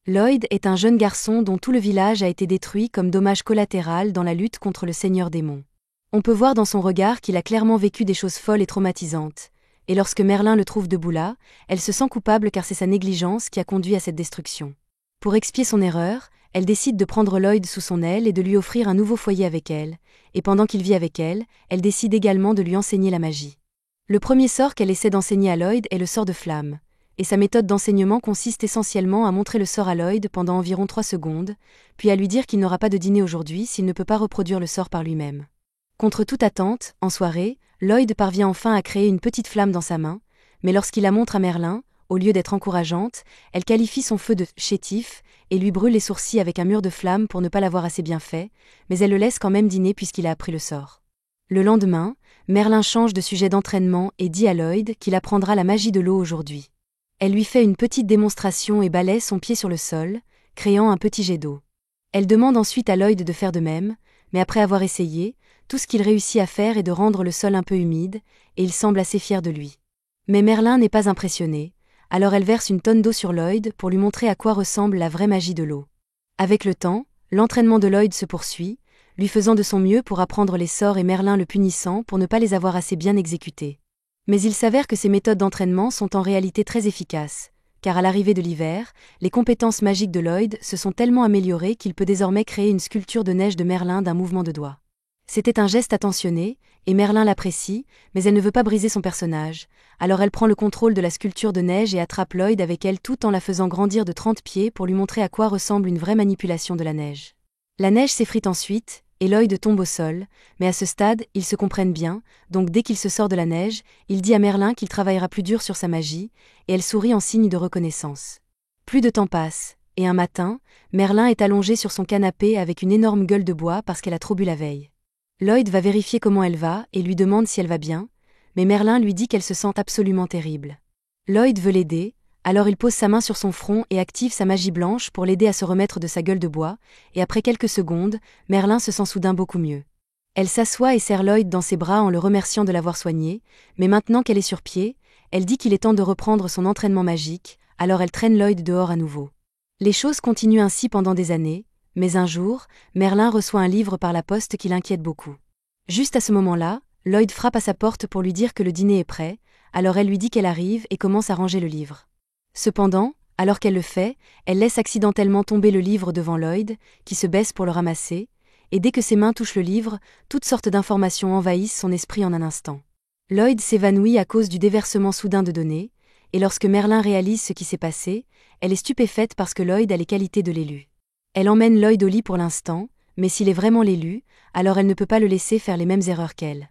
Lloyd est un jeune garçon dont tout le village a été détruit comme dommage collatéral dans la lutte contre le Seigneur Démon. On peut voir dans son regard qu'il a clairement vécu des choses folles et traumatisantes, et lorsque Merlin le trouve debout là, elle se sent coupable car c'est sa négligence qui a conduit à cette destruction. Pour expier son erreur, elle décide de prendre Lloyd sous son aile et de lui offrir un nouveau foyer avec elle, et pendant qu'il vit avec elle décide également de lui enseigner la magie. Le premier sort qu'elle essaie d'enseigner à Lloyd est le sort de flamme, et sa méthode d'enseignement consiste essentiellement à montrer le sort à Lloyd pendant environ 3 secondes, puis à lui dire qu'il n'aura pas de dîner aujourd'hui s'il ne peut pas reproduire le sort par lui-même. Contre toute attente, en soirée, Lloyd parvient enfin à créer une petite flamme dans sa main, mais lorsqu'il la montre à Merlin, au lieu d'être encourageante, elle qualifie son feu de chétif et lui brûle les sourcils avec un mur de flamme pour ne pas l'avoir assez bien fait, mais elle le laisse quand même dîner puisqu'il a appris le sort. Le lendemain, Merlin change de sujet d'entraînement et dit à Lloyd qu'il apprendra la magie de l'eau aujourd'hui. Elle lui fait une petite démonstration et balaie son pied sur le sol, créant un petit jet d'eau. Elle demande ensuite à Lloyd de faire de même, mais après avoir essayé, tout ce qu'il réussit à faire est de rendre le sol un peu humide, et il semble assez fier de lui. Mais Merlin n'est pas impressionné, alors elle verse une tonne d'eau sur Lloyd pour lui montrer à quoi ressemble la vraie magie de l'eau. Avec le temps, l'entraînement de Lloyd se poursuit, lui faisant de son mieux pour apprendre les sorts et Merlin le punissant pour ne pas les avoir assez bien exécutés. Mais il s'avère que ces méthodes d'entraînement sont en réalité très efficaces, car à l'arrivée de l'hiver, les compétences magiques de Lloyd se sont tellement améliorées qu'il peut désormais créer une sculpture de neige de Merlin d'un mouvement de doigt. C'était un geste attentionné, et Merlin l'apprécie, mais elle ne veut pas briser son personnage, alors elle prend le contrôle de la sculpture de neige et attrape Lloyd avec elle tout en la faisant grandir de 30 pieds pour lui montrer à quoi ressemble une vraie manipulation de la neige. La neige s'effrite ensuite, et Lloyd tombe au sol, mais à ce stade, ils se comprennent bien, donc dès qu'il se sort de la neige, il dit à Merlin qu'il travaillera plus dur sur sa magie, et elle sourit en signe de reconnaissance. Plus de temps passe, et un matin, Merlin est allongé sur son canapé avec une énorme gueule de bois parce qu'elle a trop bu la veille. Lloyd va vérifier comment elle va et lui demande si elle va bien, mais Merlin lui dit qu'elle se sent absolument terrible. Lloyd veut l'aider, alors il pose sa main sur son front et active sa magie blanche pour l'aider à se remettre de sa gueule de bois, et après quelques secondes, Merlin se sent soudain beaucoup mieux. Elle s'assoit et serre Lloyd dans ses bras en le remerciant de l'avoir soigné, mais maintenant qu'elle est sur pied, elle dit qu'il est temps de reprendre son entraînement magique, alors elle traîne Lloyd dehors à nouveau. Les choses continuent ainsi pendant des années, mais un jour, Merlin reçoit un livre par la poste qui l'inquiète beaucoup. Juste à ce moment-là, Lloyd frappe à sa porte pour lui dire que le dîner est prêt, alors elle lui dit qu'elle arrive et commence à ranger le livre. Cependant, alors qu'elle le fait, elle laisse accidentellement tomber le livre devant Lloyd, qui se baisse pour le ramasser, et dès que ses mains touchent le livre, toutes sortes d'informations envahissent son esprit en un instant. Lloyd s'évanouit à cause du déversement soudain de données, et lorsque Merlin réalise ce qui s'est passé, elle est stupéfaite parce que Lloyd a les qualités de l'élu. Elle emmène Lloyd au lit pour l'instant, mais s'il est vraiment l'élu, alors elle ne peut pas le laisser faire les mêmes erreurs qu'elle.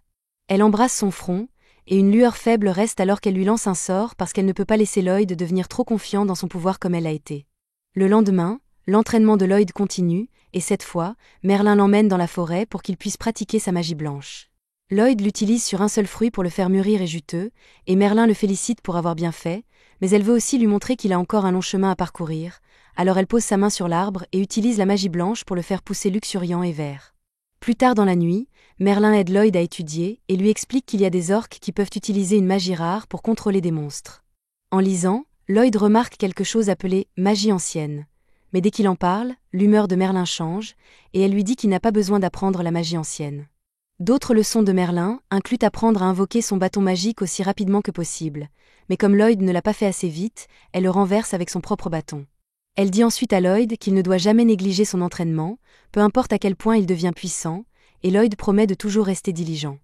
Elle embrasse son front, et une lueur faible reste alors qu'elle lui lance un sort parce qu'elle ne peut pas laisser Lloyd devenir trop confiant dans son pouvoir comme elle l'a été. Le lendemain, l'entraînement de Lloyd continue, et cette fois, Merlin l'emmène dans la forêt pour qu'il puisse pratiquer sa magie blanche. Lloyd l'utilise sur un seul fruit pour le faire mûrir et juteux, et Merlin le félicite pour avoir bien fait, mais elle veut aussi lui montrer qu'il a encore un long chemin à parcourir, alors elle pose sa main sur l'arbre et utilise la magie blanche pour le faire pousser luxuriant et vert. Plus tard dans la nuit, Merlin aide Lloyd à étudier et lui explique qu'il y a des orques qui peuvent utiliser une magie rare pour contrôler des monstres. En lisant, Lloyd remarque quelque chose appelé « magie ancienne ». Mais dès qu'il en parle, l'humeur de Merlin change, et elle lui dit qu'il n'a pas besoin d'apprendre la magie ancienne. D'autres leçons de Merlin incluent apprendre à invoquer son bâton magique aussi rapidement que possible, mais comme Lloyd ne l'a pas fait assez vite, elle le renverse avec son propre bâton. Elle dit ensuite à Lloyd qu'il ne doit jamais négliger son entraînement, peu importe à quel point il devient puissant, et Lloyd promet de toujours rester diligent.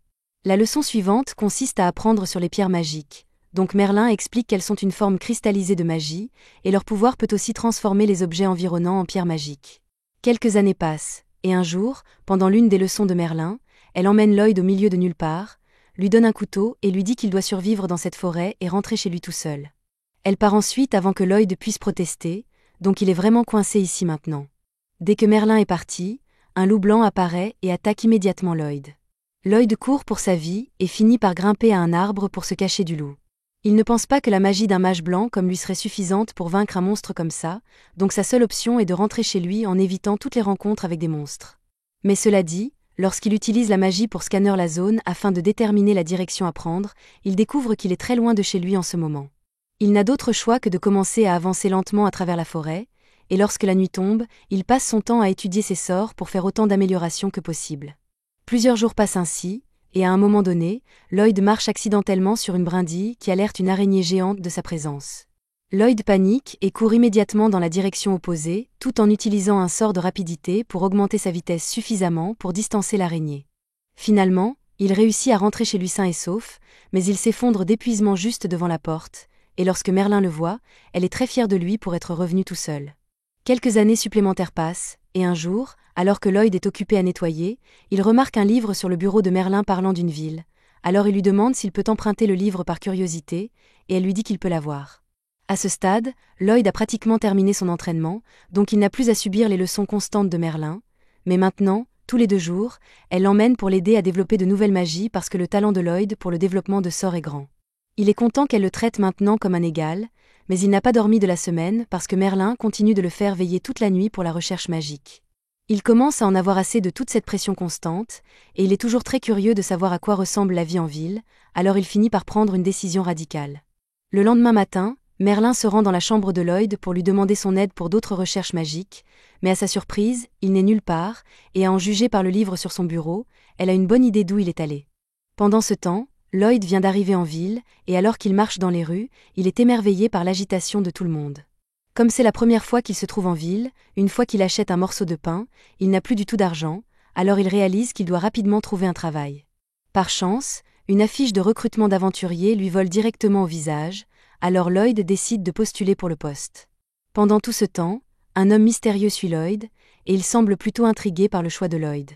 La leçon suivante consiste à apprendre sur les pierres magiques, donc Merlin explique qu'elles sont une forme cristallisée de magie, et leur pouvoir peut aussi transformer les objets environnants en pierres magiques. Quelques années passent, et un jour, pendant l'une des leçons de Merlin, elle emmène Lloyd au milieu de nulle part, lui donne un couteau et lui dit qu'il doit survivre dans cette forêt et rentrer chez lui tout seul. Elle part ensuite avant que Lloyd puisse protester, donc il est vraiment coincé ici maintenant. Dès que Merlin est parti, un loup blanc apparaît et attaque immédiatement Lloyd. Lloyd court pour sa vie et finit par grimper à un arbre pour se cacher du loup. Il ne pense pas que la magie d'un mage blanc comme lui serait suffisante pour vaincre un monstre comme ça, donc sa seule option est de rentrer chez lui en évitant toutes les rencontres avec des monstres. Mais cela dit, lorsqu'il utilise la magie pour scanner la zone afin de déterminer la direction à prendre, il découvre qu'il est très loin de chez lui en ce moment. Il n'a d'autre choix que de commencer à avancer lentement à travers la forêt, et lorsque la nuit tombe, il passe son temps à étudier ses sorts pour faire autant d'améliorations que possible. Plusieurs jours passent ainsi, et à un moment donné, Lloyd marche accidentellement sur une brindille qui alerte une araignée géante de sa présence. Lloyd panique et court immédiatement dans la direction opposée, tout en utilisant un sort de rapidité pour augmenter sa vitesse suffisamment pour distancer l'araignée. Finalement, il réussit à rentrer chez lui sain et sauf, mais il s'effondre d'épuisement juste devant la porte, et lorsque Merlin le voit, elle est très fière de lui pour être revenu tout seul. Quelques années supplémentaires passent, et un jour, alors que Lloyd est occupé à nettoyer, il remarque un livre sur le bureau de Merlin parlant d'une ville. Alors il lui demande s'il peut emprunter le livre par curiosité, et elle lui dit qu'il peut l'avoir. À ce stade, Lloyd a pratiquement terminé son entraînement, donc il n'a plus à subir les leçons constantes de Merlin, mais maintenant, tous les 2 jours, elle l'emmène pour l'aider à développer de nouvelles magies parce que le talent de Lloyd pour le développement de sorts est grand. Il est content qu'elle le traite maintenant comme un égal, mais il n'a pas dormi de la semaine parce que Merlin continue de le faire veiller toute la nuit pour la recherche magique. Il commence à en avoir assez de toute cette pression constante, et il est toujours très curieux de savoir à quoi ressemble la vie en ville, alors il finit par prendre une décision radicale. Le lendemain matin, Merlin se rend dans la chambre de Lloyd pour lui demander son aide pour d'autres recherches magiques, mais à sa surprise, il n'est nulle part, et à en juger par le livre sur son bureau, elle a une bonne idée d'où il est allé. Pendant ce temps, Lloyd vient d'arriver en ville, et alors qu'il marche dans les rues, il est émerveillé par l'agitation de tout le monde. Comme c'est la première fois qu'il se trouve en ville, une fois qu'il achète un morceau de pain, il n'a plus du tout d'argent, alors il réalise qu'il doit rapidement trouver un travail. Par chance, une affiche de recrutement d'aventuriers lui vole directement au visage, alors Lloyd décide de postuler pour le poste. Pendant tout ce temps, un homme mystérieux suit Lloyd, et il semble plutôt intrigué par le choix de Lloyd.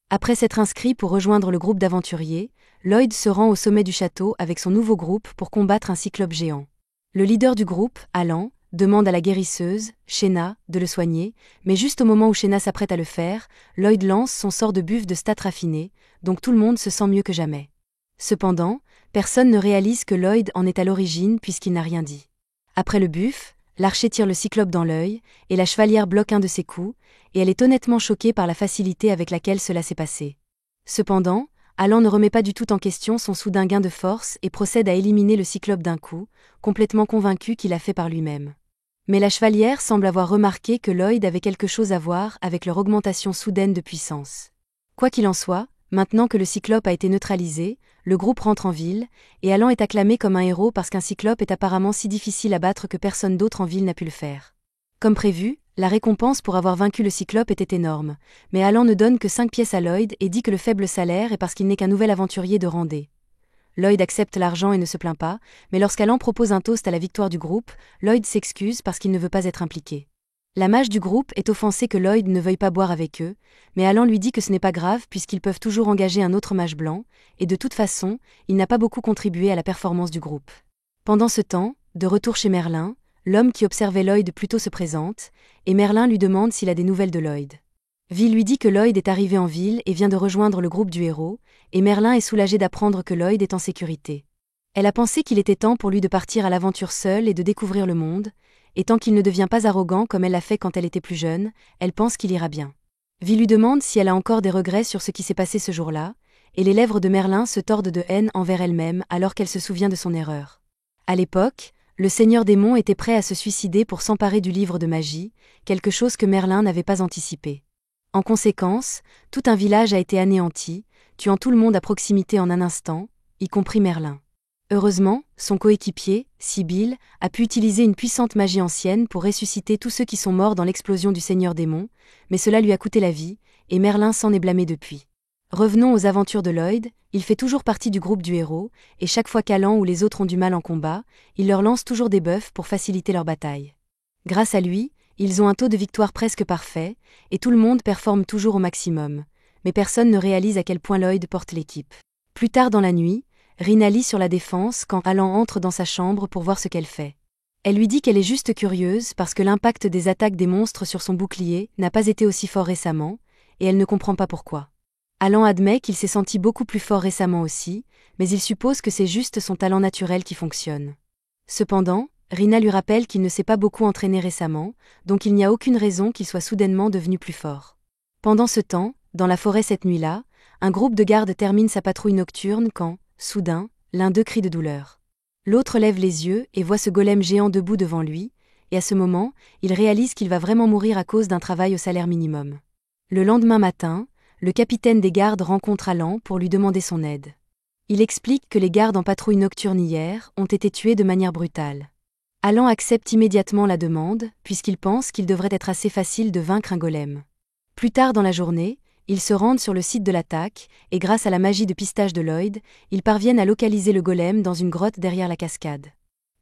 Après s'être inscrit pour rejoindre le groupe d'aventuriers, Lloyd se rend au sommet du château avec son nouveau groupe pour combattre un cyclope géant. Le leader du groupe, Alan, demande à la guérisseuse, Shena, de le soigner, mais juste au moment où Shena s'apprête à le faire, Lloyd lance son sort de buff de stats raffiné, donc tout le monde se sent mieux que jamais. Cependant, personne ne réalise que Lloyd en est à l'origine puisqu'il n'a rien dit. Après le buff, l'archer tire le cyclope dans l'œil, et la chevalière bloque un de ses coups, et elle est honnêtement choquée par la facilité avec laquelle cela s'est passé. Cependant, Alan ne remet pas du tout en question son soudain gain de force et procède à éliminer le cyclope d'un coup, complètement convaincu qu'il a fait par lui-même. Mais la chevalière semble avoir remarqué que Lloyd avait quelque chose à voir avec leur augmentation soudaine de puissance. Quoi qu'il en soit, maintenant que le cyclope a été neutralisé, le groupe rentre en ville, et Alan est acclamé comme un héros parce qu'un cyclope est apparemment si difficile à battre que personne d'autre en ville n'a pu le faire. Comme prévu, la récompense pour avoir vaincu le cyclope était énorme, mais Alan ne donne que 5 pièces à Lloyd et dit que le faible salaire est parce qu'il n'est qu'un nouvel aventurier de Randé. Lloyd accepte l'argent et ne se plaint pas, mais lorsqu'Alan propose un toast à la victoire du groupe, Lloyd s'excuse parce qu'il ne veut pas être impliqué. La mage du groupe est offensée que Lloyd ne veuille pas boire avec eux, mais Alan lui dit que ce n'est pas grave puisqu'ils peuvent toujours engager un autre mage blanc, et de toute façon, il n'a pas beaucoup contribué à la performance du groupe. Pendant ce temps, de retour chez Merlin, l'homme qui observait Lloyd plus tôt se présente, et Merlin lui demande s'il a des nouvelles de Lloyd. Vi lui dit que Lloyd est arrivé en ville et vient de rejoindre le groupe du héros, et Merlin est soulagé d'apprendre que Lloyd est en sécurité. Elle a pensé qu'il était temps pour lui de partir à l'aventure seul et de découvrir le monde, et tant qu'il ne devient pas arrogant comme elle l'a fait quand elle était plus jeune, elle pense qu'il ira bien. Vi lui demande si elle a encore des regrets sur ce qui s'est passé ce jour-là, et les lèvres de Merlin se tordent de haine envers elle-même alors qu'elle se souvient de son erreur. À l'époque, le Seigneur Démon était prêt à se suicider pour s'emparer du livre de magie, quelque chose que Merlin n'avait pas anticipé. En conséquence, tout un village a été anéanti, tuant tout le monde à proximité en un instant, y compris Merlin. Heureusement, son coéquipier, Sibyl, a pu utiliser une puissante magie ancienne pour ressusciter tous ceux qui sont morts dans l'explosion du Seigneur Démon, mais cela lui a coûté la vie, et Merlin s'en est blâmé depuis. Revenons aux aventures de Lloyd, il fait toujours partie du groupe du héros, et chaque fois qu'Alan ou les autres ont du mal en combat, il leur lance toujours des buffs pour faciliter leur bataille. Grâce à lui, ils ont un taux de victoire presque parfait, et tout le monde performe toujours au maximum, mais personne ne réalise à quel point Lloyd porte l'équipe. Plus tard dans la nuit, Rina lit sur la défense quand Alan entre dans sa chambre pour voir ce qu'elle fait. Elle lui dit qu'elle est juste curieuse parce que l'impact des attaques des monstres sur son bouclier n'a pas été aussi fort récemment, et elle ne comprend pas pourquoi. Alan admet qu'il s'est senti beaucoup plus fort récemment aussi, mais il suppose que c'est juste son talent naturel qui fonctionne. Cependant, Rina lui rappelle qu'il ne s'est pas beaucoup entraîné récemment, donc il n'y a aucune raison qu'il soit soudainement devenu plus fort. Pendant ce temps, dans la forêt cette nuit-là, un groupe de gardes termine sa patrouille nocturne quand, soudain, l'un d'eux crie de douleur. L'autre lève les yeux et voit ce golem géant debout devant lui, et à ce moment, il réalise qu'il va vraiment mourir à cause d'un travail au salaire minimum. Le lendemain matin, le capitaine des gardes rencontre Alan pour lui demander son aide. Il explique que les gardes en patrouille nocturne hier ont été tués de manière brutale. Alan accepte immédiatement la demande, puisqu'il pense qu'il devrait être assez facile de vaincre un golem. Plus tard dans la journée, ils se rendent sur le site de l'attaque, et grâce à la magie de pistage de Lloyd, ils parviennent à localiser le golem dans une grotte derrière la cascade.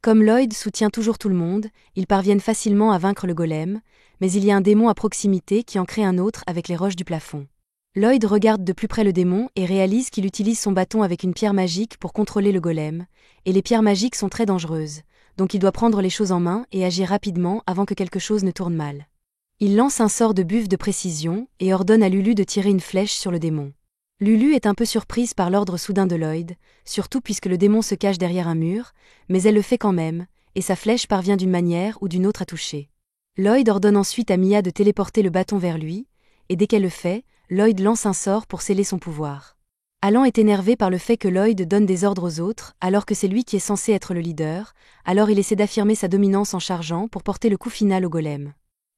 Comme Lloyd soutient toujours tout le monde, ils parviennent facilement à vaincre le golem, mais il y a un démon à proximité qui en crée un autre avec les roches du plafond. Lloyd regarde de plus près le démon et réalise qu'il utilise son bâton avec une pierre magique pour contrôler le golem, et les pierres magiques sont très dangereuses, donc il doit prendre les choses en main et agir rapidement avant que quelque chose ne tourne mal. Il lance un sort de buffle de précision et ordonne à Lulu de tirer une flèche sur le démon. Lulu est un peu surprise par l'ordre soudain de Lloyd, surtout puisque le démon se cache derrière un mur, mais elle le fait quand même, et sa flèche parvient d'une manière ou d'une autre à toucher. Lloyd ordonne ensuite à Mia de téléporter le bâton vers lui, et dès qu'elle le fait, Lloyd lance un sort pour sceller son pouvoir. Alan est énervé par le fait que Lloyd donne des ordres aux autres alors que c'est lui qui est censé être le leader, alors il essaie d'affirmer sa dominance en chargeant pour porter le coup final au golem.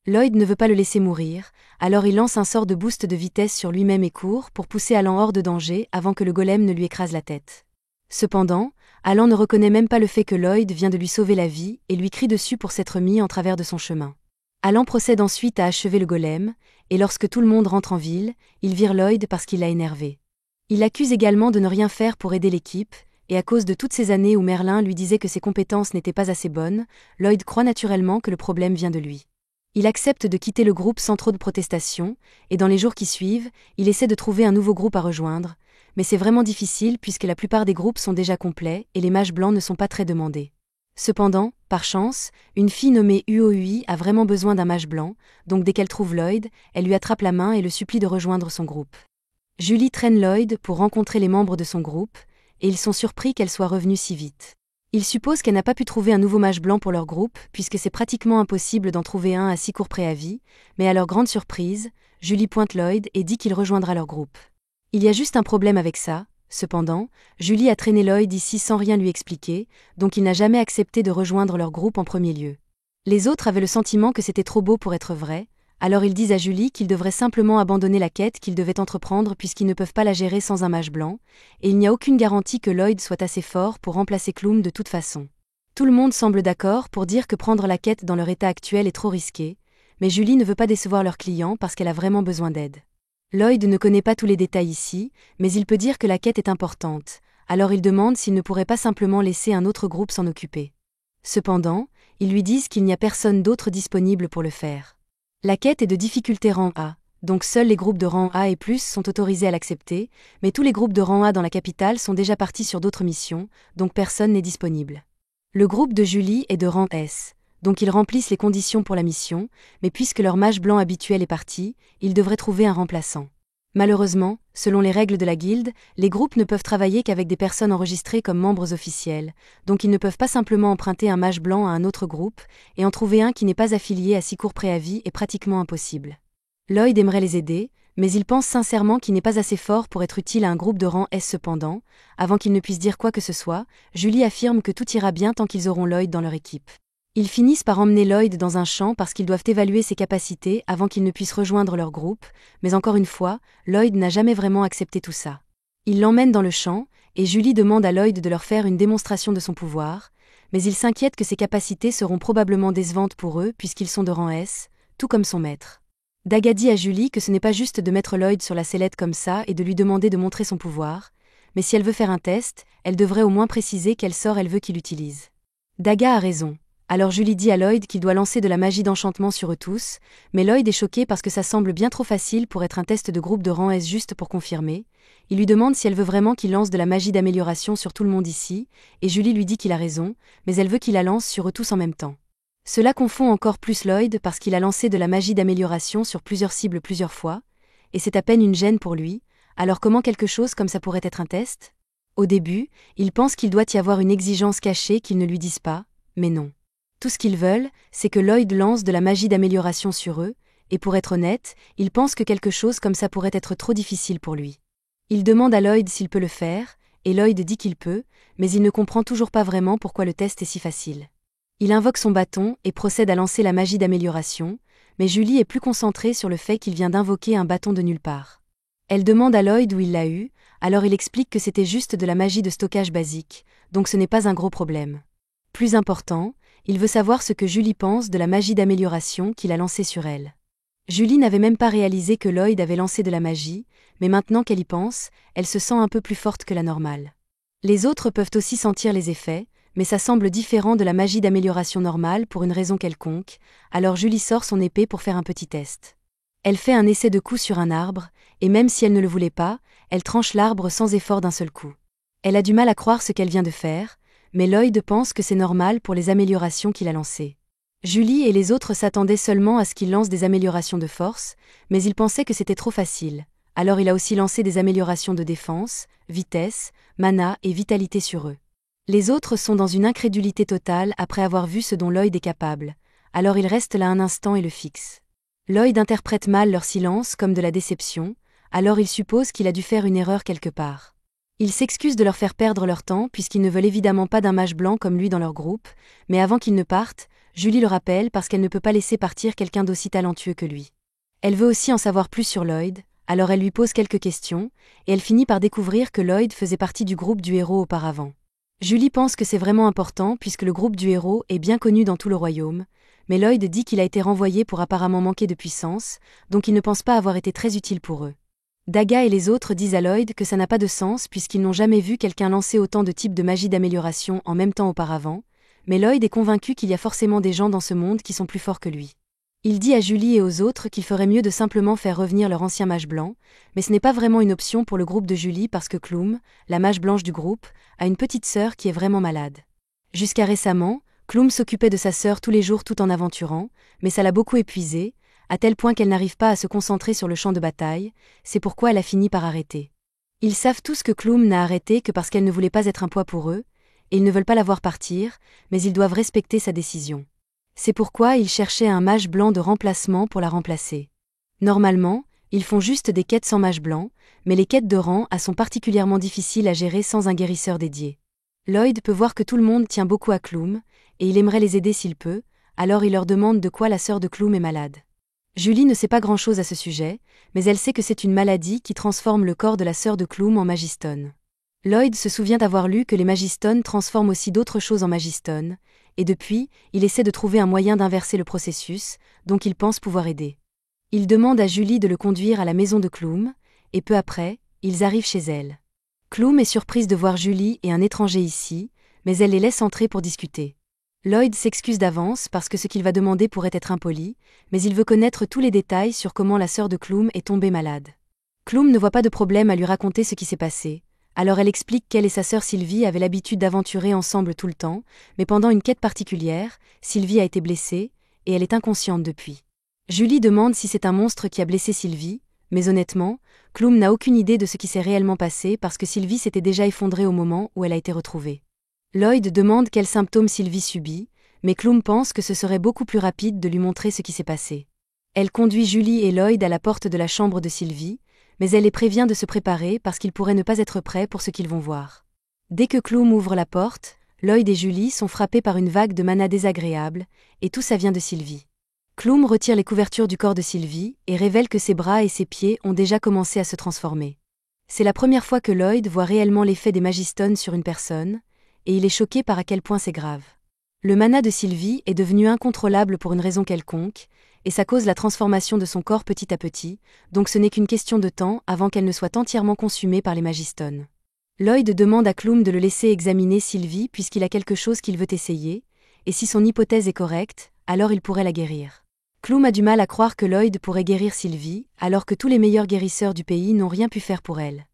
Lloyd ne veut pas le laisser mourir, alors il lance un sort de boost de vitesse sur lui-même et court pour pousser Alan hors de danger avant que le golem ne lui écrase la tête. Cependant, Alan ne reconnaît même pas le fait que Lloyd vient de lui sauver la vie et lui crie dessus pour s'être mis en travers de son chemin. Alan procède ensuite à achever le golem, et lorsque tout le monde rentre en ville, il vire Lloyd parce qu'il l'a énervé. Il l'accuse également de ne rien faire pour aider l'équipe, et à cause de toutes ces années où Merlin lui disait que ses compétences n'étaient pas assez bonnes, Lloyd croit naturellement que le problème vient de lui. Il accepte de quitter le groupe sans trop de protestations, et dans les jours qui suivent, il essaie de trouver un nouveau groupe à rejoindre, mais c'est vraiment difficile puisque la plupart des groupes sont déjà complets et les mages blancs ne sont pas très demandés. Cependant, par chance, une fille nommée Uoi a vraiment besoin d'un mage blanc, donc dès qu'elle trouve Lloyd, elle lui attrape la main et le supplie de rejoindre son groupe. Julie traîne Lloyd pour rencontrer les membres de son groupe, et ils sont surpris qu'elle soit revenue si vite. Ils supposent qu'elle n'a pas pu trouver un nouveau mage blanc pour leur groupe, puisque c'est pratiquement impossible d'en trouver un à si court préavis, mais à leur grande surprise, Julie pointe Lloyd et dit qu'il rejoindra leur groupe. Il y a juste un problème avec ça, cependant, Julie a traîné Lloyd ici sans rien lui expliquer, donc il n'a jamais accepté de rejoindre leur groupe en premier lieu. Les autres avaient le sentiment que c'était trop beau pour être vrai, alors ils disent à Julie qu'ils devraient simplement abandonner la quête qu'ils devaient entreprendre puisqu'ils ne peuvent pas la gérer sans un mage blanc, et il n'y a aucune garantie que Lloyd soit assez fort pour remplacer Clum de toute façon. Tout le monde semble d'accord pour dire que prendre la quête dans leur état actuel est trop risqué, mais Julie ne veut pas décevoir leurs clients parce qu'elle a vraiment besoin d'aide. Lloyd ne connaît pas tous les détails ici, mais il peut dire que la quête est importante, alors il demande s'il ne pourrait pas simplement laisser un autre groupe s'en occuper. Cependant, ils lui disent qu'il n'y a personne d'autre disponible pour le faire. La quête est de difficulté rang A, donc seuls les groupes de rang A et plus sont autorisés à l'accepter, mais tous les groupes de rang A dans la capitale sont déjà partis sur d'autres missions, donc personne n'est disponible. Le groupe de Julie est de rang S, donc ils remplissent les conditions pour la mission, mais puisque leur mage blanc habituel est parti, ils devraient trouver un remplaçant. Malheureusement, selon les règles de la guilde, les groupes ne peuvent travailler qu'avec des personnes enregistrées comme membres officiels, donc ils ne peuvent pas simplement emprunter un mage blanc à un autre groupe, et en trouver un qui n'est pas affilié à si court préavis est pratiquement impossible. Lloyd aimerait les aider, mais il pense sincèrement qu'il n'est pas assez fort pour être utile à un groupe de rang S cependant. Avant qu'ils ne puissent dire quoi que ce soit, Julie affirme que tout ira bien tant qu'ils auront Lloyd dans leur équipe. Ils finissent par emmener Lloyd dans un champ parce qu'ils doivent évaluer ses capacités avant qu'il ne puisse rejoindre leur groupe, mais encore une fois, Lloyd n'a jamais vraiment accepté tout ça. Ils l'emmènent dans le champ, et Julie demande à Lloyd de leur faire une démonstration de son pouvoir, mais il s'inquiète que ses capacités seront probablement décevantes pour eux puisqu'ils sont de rang S, tout comme son maître. Daga dit à Julie que ce n'est pas juste de mettre Lloyd sur la sellette comme ça et de lui demander de montrer son pouvoir, mais si elle veut faire un test, elle devrait au moins préciser quel sort elle veut qu'il utilise. Daga a raison. Alors Julie dit à Lloyd qu'il doit lancer de la magie d'enchantement sur eux tous, mais Lloyd est choqué parce que ça semble bien trop facile pour être un test de groupe de rang S juste pour confirmer. Il lui demande si elle veut vraiment qu'il lance de la magie d'amélioration sur tout le monde ici, et Julie lui dit qu'il a raison, mais elle veut qu'il la lance sur eux tous en même temps. Cela confond encore plus Lloyd parce qu'il a lancé de la magie d'amélioration sur plusieurs cibles plusieurs fois, et c'est à peine une gêne pour lui, alors comment quelque chose comme ça pourrait être un test ? Au début, il pense qu'il doit y avoir une exigence cachée qu'ils ne lui disent pas, mais non. Tout ce qu'ils veulent, c'est que Lloyd lance de la magie d'amélioration sur eux, et pour être honnête, ils pensent que quelque chose comme ça pourrait être trop difficile pour lui. Il demande à Lloyd s'il peut le faire, et Lloyd dit qu'il peut, mais il ne comprend toujours pas vraiment pourquoi le test est si facile. Il invoque son bâton et procède à lancer la magie d'amélioration, mais Julie est plus concentrée sur le fait qu'il vient d'invoquer un bâton de nulle part. Elle demande à Lloyd où il l'a eu, alors il explique que c'était juste de la magie de stockage basique, donc ce n'est pas un gros problème. Plus important, il veut savoir ce que Julie pense de la magie d'amélioration qu'il a lancée sur elle. Julie n'avait même pas réalisé que Lloyd avait lancé de la magie, mais maintenant qu'elle y pense, elle se sent un peu plus forte que la normale. Les autres peuvent aussi sentir les effets, mais ça semble différent de la magie d'amélioration normale pour une raison quelconque, alors Julie sort son épée pour faire un petit test. Elle fait un essai de coup sur un arbre, et même si elle ne le voulait pas, elle tranche l'arbre sans effort d'un seul coup. Elle a du mal à croire ce qu'elle vient de faire, mais Lloyd pense que c'est normal pour les améliorations qu'il a lancées. Julie et les autres s'attendaient seulement à ce qu'il lance des améliorations de force, mais ils pensaient que c'était trop facile, alors il a aussi lancé des améliorations de défense, vitesse, mana et vitalité sur eux. Les autres sont dans une incrédulité totale après avoir vu ce dont Lloyd est capable, alors ils restent là un instant et le fixent. Lloyd interprète mal leur silence comme de la déception, alors il suppose qu'il a dû faire une erreur quelque part. Il s'excuse de leur faire perdre leur temps puisqu'ils ne veulent évidemment pas d'un mage blanc comme lui dans leur groupe, mais avant qu'ils ne partent, Julie le rappelle parce qu'elle ne peut pas laisser partir quelqu'un d'aussi talentueux que lui. Elle veut aussi en savoir plus sur Lloyd, alors elle lui pose quelques questions, et elle finit par découvrir que Lloyd faisait partie du groupe du héros auparavant. Julie pense que c'est vraiment important puisque le groupe du héros est bien connu dans tout le royaume, mais Lloyd dit qu'il a été renvoyé pour apparemment manquer de puissance, donc il ne pense pas avoir été très utile pour eux. Daga et les autres disent à Lloyd que ça n'a pas de sens puisqu'ils n'ont jamais vu quelqu'un lancer autant de types de magie d'amélioration en même temps auparavant, mais Lloyd est convaincu qu'il y a forcément des gens dans ce monde qui sont plus forts que lui. Il dit à Julie et aux autres qu'il ferait mieux de simplement faire revenir leur ancien mage blanc, mais ce n'est pas vraiment une option pour le groupe de Julie parce que Klum, la mage blanche du groupe, a une petite sœur qui est vraiment malade. Jusqu'à récemment, Klum s'occupait de sa sœur tous les jours tout en aventurant, mais ça l'a beaucoup épuisée, à tel point qu'elle n'arrive pas à se concentrer sur le champ de bataille, c'est pourquoi elle a fini par arrêter. Ils savent tous que Klum n'a arrêté que parce qu'elle ne voulait pas être un poids pour eux, et ils ne veulent pas la voir partir, mais ils doivent respecter sa décision. C'est pourquoi ils cherchaient un mage blanc de remplacement pour la remplacer. Normalement, ils font juste des quêtes sans mage blanc, mais les quêtes de rang A sont particulièrement difficiles à gérer sans un guérisseur dédié. Lloyd peut voir que tout le monde tient beaucoup à Klum, et il aimerait les aider s'il peut, alors il leur demande de quoi la sœur de Klum est malade. Julie ne sait pas grand-chose à ce sujet, mais elle sait que c'est une maladie qui transforme le corps de la sœur de Klum en magistone. Lloyd se souvient avoir lu que les magistones transforment aussi d'autres choses en magistone, et depuis, il essaie de trouver un moyen d'inverser le processus, donc il pense pouvoir aider. Il demande à Julie de le conduire à la maison de Klum, et peu après, ils arrivent chez elle. Klum est surprise de voir Julie et un étranger ici, mais elle les laisse entrer pour discuter. Lloyd s'excuse d'avance parce que ce qu'il va demander pourrait être impoli, mais il veut connaître tous les détails sur comment la sœur de Klum est tombée malade. Klum ne voit pas de problème à lui raconter ce qui s'est passé, alors elle explique qu'elle et sa sœur Sylvie avaient l'habitude d'aventurer ensemble tout le temps, mais pendant une quête particulière, Sylvie a été blessée, et elle est inconsciente depuis. Julie demande si c'est un monstre qui a blessé Sylvie, mais honnêtement, Klum n'a aucune idée de ce qui s'est réellement passé parce que Sylvie s'était déjà effondrée au moment où elle a été retrouvée. Lloyd demande quels symptômes Sylvie subit, mais Klum pense que ce serait beaucoup plus rapide de lui montrer ce qui s'est passé. Elle conduit Julie et Lloyd à la porte de la chambre de Sylvie, mais elle les prévient de se préparer parce qu'ils pourraient ne pas être prêts pour ce qu'ils vont voir. Dès que Klum ouvre la porte, Lloyd et Julie sont frappés par une vague de mana désagréable, et tout ça vient de Sylvie. Klum retire les couvertures du corps de Sylvie et révèle que ses bras et ses pieds ont déjà commencé à se transformer. C'est la première fois que Lloyd voit réellement l'effet des magistones sur une personne, et il est choqué par à quel point c'est grave. Le mana de Sylvie est devenu incontrôlable pour une raison quelconque, et ça cause la transformation de son corps petit à petit, donc ce n'est qu'une question de temps avant qu'elle ne soit entièrement consumée par les magistones. Lloyd demande à Klum de le laisser examiner Sylvie puisqu'il a quelque chose qu'il veut essayer, et si son hypothèse est correcte, alors il pourrait la guérir. Klum a du mal à croire que Lloyd pourrait guérir Sylvie, alors que tous les meilleurs guérisseurs du pays n'ont rien pu faire pour elle.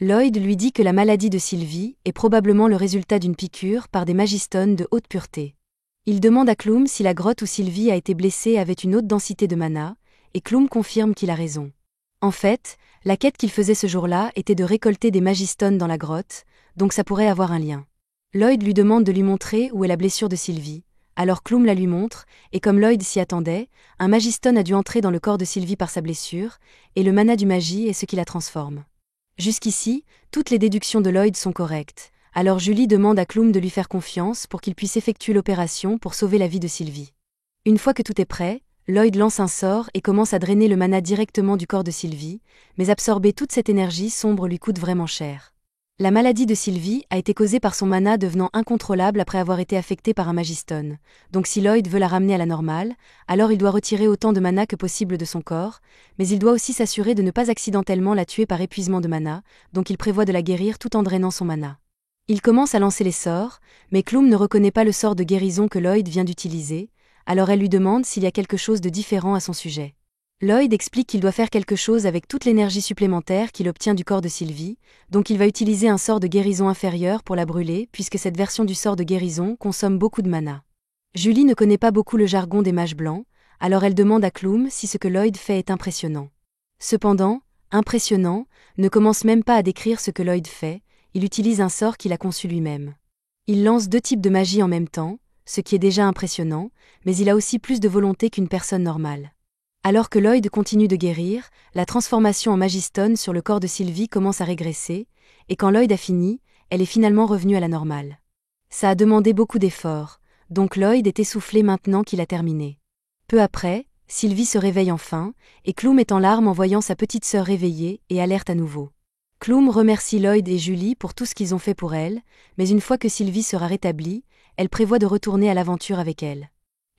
Lloyd lui dit que la maladie de Sylvie est probablement le résultat d'une piqûre par des magistones de haute pureté. Il demande à Klum si la grotte où Sylvie a été blessée avait une haute densité de mana, et Klum confirme qu'il a raison. En fait, la quête qu'il faisait ce jour-là était de récolter des magistones dans la grotte, donc ça pourrait avoir un lien. Lloyd lui demande de lui montrer où est la blessure de Sylvie, alors Klum la lui montre, et comme Lloyd s'y attendait, un magistone a dû entrer dans le corps de Sylvie par sa blessure, et le mana du magie est ce qui la transforme. Jusqu'ici, toutes les déductions de Lloyd sont correctes, Alors Julie demande à Clum de lui faire confiance pour qu'il puisse effectuer l'opération pour sauver la vie de Sylvie. Une fois que tout est prêt, Lloyd lance un sort et commence à drainer le mana directement du corps de Sylvie, mais absorber toute cette énergie sombre lui coûte vraiment cher. La maladie de Sylvie a été causée par son mana devenant incontrôlable après avoir été affecté par un Magistone, donc si Lloyd veut la ramener à la normale, alors il doit retirer autant de mana que possible de son corps, mais il doit aussi s'assurer de ne pas accidentellement la tuer par épuisement de mana, donc il prévoit de la guérir tout en drainant son mana. Il commence à lancer les sorts, mais Clum ne reconnaît pas le sort de guérison que Lloyd vient d'utiliser, alors elle lui demande s'il y a quelque chose de différent à son sujet. Lloyd explique qu'il doit faire quelque chose avec toute l'énergie supplémentaire qu'il obtient du corps de Sylvie, donc il va utiliser un sort de guérison inférieur pour la brûler puisque cette version du sort de guérison consomme beaucoup de mana. Julie ne connaît pas beaucoup le jargon des mages blancs, alors elle demande à Clum si ce que Lloyd fait est impressionnant. Cependant, impressionnant ne commence même pas à décrire ce que Lloyd fait, il utilise un sort qu'il a conçu lui-même. Il lance 2 types de magie en même temps, ce qui est déjà impressionnant, mais il a aussi plus de volonté qu'une personne normale. Alors que Lloyd continue de guérir, la transformation en Magistone sur le corps de Sylvie commence à régresser, et quand Lloyd a fini, elle est finalement revenue à la normale. Ça a demandé beaucoup d'efforts, donc Lloyd est essoufflé maintenant qu'il a terminé. Peu après, Sylvie se réveille enfin, et Clum est en larmes en voyant sa petite sœur réveillée et alerte à nouveau. Clum remercie Lloyd et Julie pour tout ce qu'ils ont fait pour elle, mais une fois que Sylvie sera rétablie, elle prévoit de retourner à l'aventure avec elle.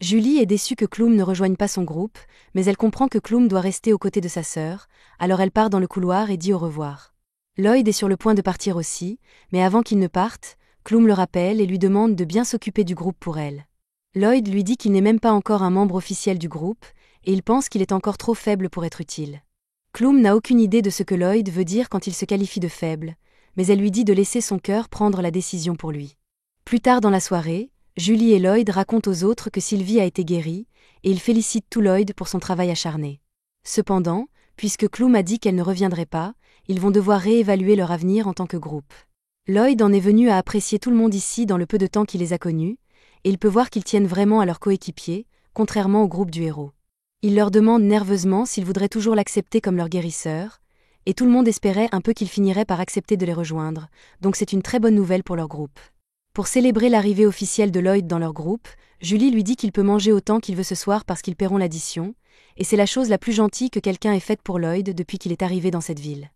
Julie est déçue que Clum ne rejoigne pas son groupe, mais elle comprend que Clum doit rester aux côtés de sa sœur, alors elle part dans le couloir et dit au revoir. Lloyd est sur le point de partir aussi, mais avant qu'il ne parte, Clum le rappelle et lui demande de bien s'occuper du groupe pour elle. Lloyd lui dit qu'il n'est même pas encore un membre officiel du groupe, et il pense qu'il est encore trop faible pour être utile. Clum n'a aucune idée de ce que Lloyd veut dire quand il se qualifie de faible, mais elle lui dit de laisser son cœur prendre la décision pour lui. Plus tard dans la soirée, Julie et Lloyd racontent aux autres que Sylvie a été guérie, et ils félicitent tout Lloyd pour son travail acharné. Cependant, puisque Clum a dit qu'elle ne reviendrait pas, ils vont devoir réévaluer leur avenir en tant que groupe. Lloyd en est venu à apprécier tout le monde ici dans le peu de temps qu'il les a connus, et il peut voir qu'ils tiennent vraiment à leurs coéquipiers, contrairement au groupe du héros. Il leur demande nerveusement s'ils voudraient toujours l'accepter comme leur guérisseur, et tout le monde espérait un peu qu'ils finiraient par accepter de les rejoindre, donc c'est une très bonne nouvelle pour leur groupe. Pour célébrer l'arrivée officielle de Lloyd dans leur groupe, Julie lui dit qu'il peut manger autant qu'il veut ce soir parce qu'ils paieront l'addition, et c'est la chose la plus gentille que quelqu'un ait faite pour Lloyd depuis qu'il est arrivé dans cette ville.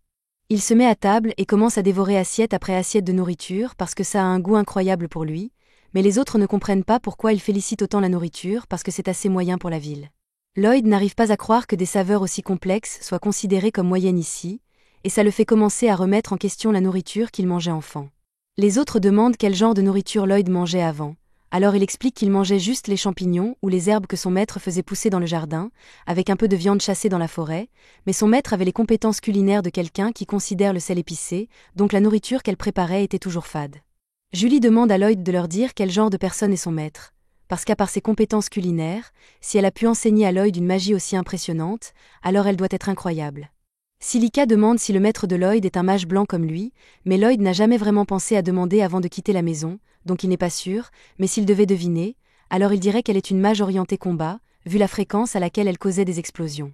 Il se met à table et commence à dévorer assiette après assiette de nourriture parce que ça a un goût incroyable pour lui, mais les autres ne comprennent pas pourquoi il félicite autant la nourriture parce que c'est assez moyen pour la ville. Lloyd n'arrive pas à croire que des saveurs aussi complexes soient considérées comme moyennes ici, et ça le fait commencer à remettre en question la nourriture qu'il mangeait enfant. Les autres demandent quel genre de nourriture Lloyd mangeait avant, alors il explique qu'il mangeait juste les champignons ou les herbes que son maître faisait pousser dans le jardin, avec un peu de viande chassée dans la forêt, mais son maître avait les compétences culinaires de quelqu'un qui considère le sel épicé, donc la nourriture qu'elle préparait était toujours fade. Julie demande à Lloyd de leur dire quel genre de personne est son maître, parce qu'à part ses compétences culinaires, si elle a pu enseigner à Lloyd une magie aussi impressionnante, alors elle doit être incroyable. Silica demande si le maître de Lloyd est un mage blanc comme lui, mais Lloyd n'a jamais vraiment pensé à demander avant de quitter la maison, donc il n'est pas sûr, mais s'il devait deviner, alors il dirait qu'elle est une mage orientée combat, vu la fréquence à laquelle elle causait des explosions.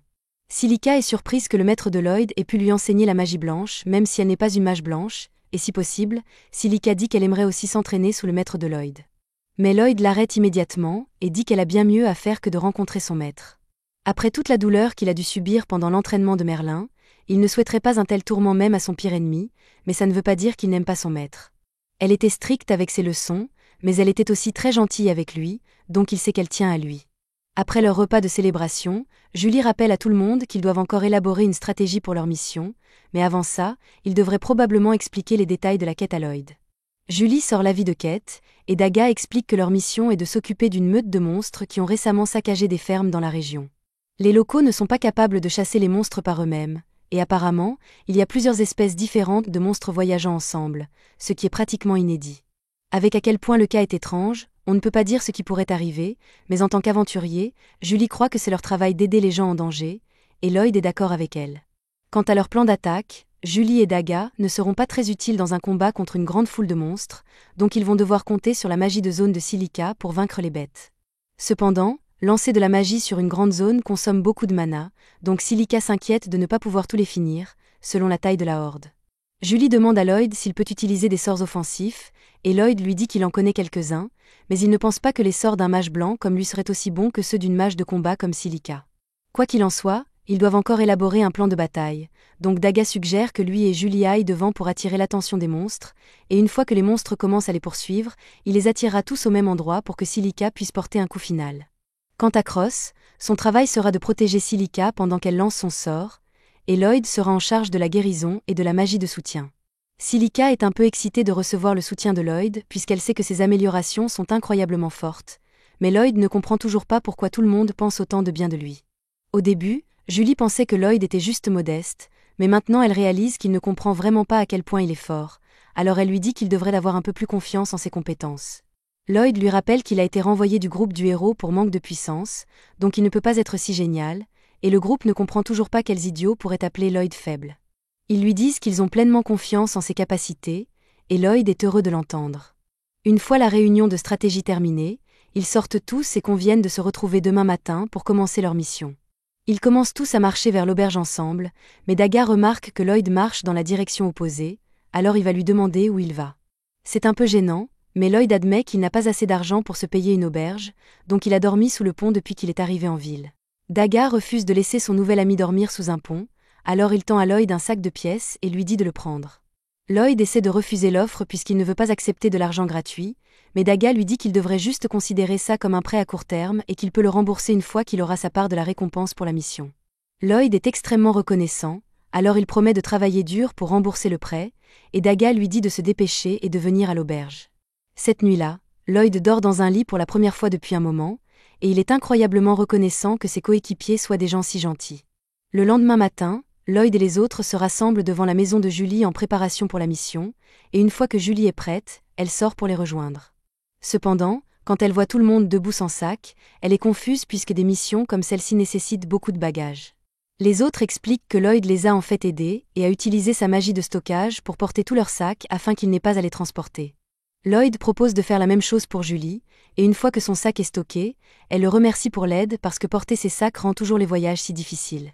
Silica est surprise que le maître de Lloyd ait pu lui enseigner la magie blanche, même si elle n'est pas une mage blanche, et si possible, Silica dit qu'elle aimerait aussi s'entraîner sous le maître de Lloyd. Mais Lloyd l'arrête immédiatement, et dit qu'elle a bien mieux à faire que de rencontrer son maître. Après toute la douleur qu'il a dû subir pendant l'entraînement de Merlin, il ne souhaiterait pas un tel tourment même à son pire ennemi, mais ça ne veut pas dire qu'il n'aime pas son maître. Elle était stricte avec ses leçons, mais elle était aussi très gentille avec lui, donc il sait qu'elle tient à lui. Après leur repas de célébration, Julie rappelle à tout le monde qu'ils doivent encore élaborer une stratégie pour leur mission, mais avant ça, ils devraient probablement expliquer les détails de la quête à Lloyd. Julie sort l'avis de quête, et Daga explique que leur mission est de s'occuper d'une meute de monstres qui ont récemment saccagé des fermes dans la région. Les locaux ne sont pas capables de chasser les monstres par eux-mêmes, et apparemment, il y a plusieurs espèces différentes de monstres voyageant ensemble, ce qui est pratiquement inédit. Avec à quel point le cas est étrange, on ne peut pas dire ce qui pourrait arriver, mais en tant qu'aventurier, Julie croit que c'est leur travail d'aider les gens en danger, et Lloyd est d'accord avec elle. Quant à leur plan d'attaque, Julie et Daga ne seront pas très utiles dans un combat contre une grande foule de monstres, donc ils vont devoir compter sur la magie de zone de Silica pour vaincre les bêtes. Cependant, lancer de la magie sur une grande zone consomme beaucoup de mana, donc Silica s'inquiète de ne pas pouvoir tous les finir, selon la taille de la horde. Julie demande à Lloyd s'il peut utiliser des sorts offensifs, et Lloyd lui dit qu'il en connaît quelques-uns, mais il ne pense pas que les sorts d'un mage blanc comme lui seraient aussi bons que ceux d'une mage de combat comme Silica. Quoi qu'il en soit, ils doivent encore élaborer un plan de bataille, donc Daga suggère que lui et Julie aillent devant pour attirer l'attention des monstres, et une fois que les monstres commencent à les poursuivre, il les attirera tous au même endroit pour que Silica puisse porter un coup final. Quant à Cross, son travail sera de protéger Silica pendant qu'elle lance son sort, et Lloyd sera en charge de la guérison et de la magie de soutien. Silica est un peu excitée de recevoir le soutien de Lloyd puisqu'elle sait que ses améliorations sont incroyablement fortes, mais Lloyd ne comprend toujours pas pourquoi tout le monde pense autant de bien de lui. Au début, Julie pensait que Lloyd était juste modeste, mais maintenant elle réalise qu'il ne comprend vraiment pas à quel point il est fort, alors elle lui dit qu'il devrait avoir un peu plus confiance en ses compétences. Lloyd lui rappelle qu'il a été renvoyé du groupe du héros pour manque de puissance, donc il ne peut pas être si génial, et le groupe ne comprend toujours pas quels idiots pourraient appeler Lloyd faible. Ils lui disent qu'ils ont pleinement confiance en ses capacités, et Lloyd est heureux de l'entendre. Une fois la réunion de stratégie terminée, ils sortent tous et conviennent de se retrouver demain matin pour commencer leur mission. Ils commencent tous à marcher vers l'auberge ensemble, mais Daga remarque que Lloyd marche dans la direction opposée, alors il va lui demander où il va. C'est un peu gênant, mais Lloyd admet qu'il n'a pas assez d'argent pour se payer une auberge, donc il a dormi sous le pont depuis qu'il est arrivé en ville. Daga refuse de laisser son nouvel ami dormir sous un pont, alors il tend à Lloyd un sac de pièces et lui dit de le prendre. Lloyd essaie de refuser l'offre puisqu'il ne veut pas accepter de l'argent gratuit, mais Daga lui dit qu'il devrait juste considérer ça comme un prêt à court terme et qu'il peut le rembourser une fois qu'il aura sa part de la récompense pour la mission. Lloyd est extrêmement reconnaissant, alors il promet de travailler dur pour rembourser le prêt, et Daga lui dit de se dépêcher et de venir à l'auberge. Cette nuit-là, Lloyd dort dans un lit pour la première fois depuis un moment, et il est incroyablement reconnaissant que ses coéquipiers soient des gens si gentils. Le lendemain matin, Lloyd et les autres se rassemblent devant la maison de Julie en préparation pour la mission, et une fois que Julie est prête, elle sort pour les rejoindre. Cependant, quand elle voit tout le monde debout sans sac, elle est confuse puisque des missions comme celle-ci nécessitent beaucoup de bagages. Les autres expliquent que Lloyd les a en fait aidés et a utilisé sa magie de stockage pour porter tous leurs sacs afin qu'ils n'aient pas à les transporter. Lloyd propose de faire la même chose pour Julie, et une fois que son sac est stocké, elle le remercie pour l'aide parce que porter ses sacs rend toujours les voyages si difficiles.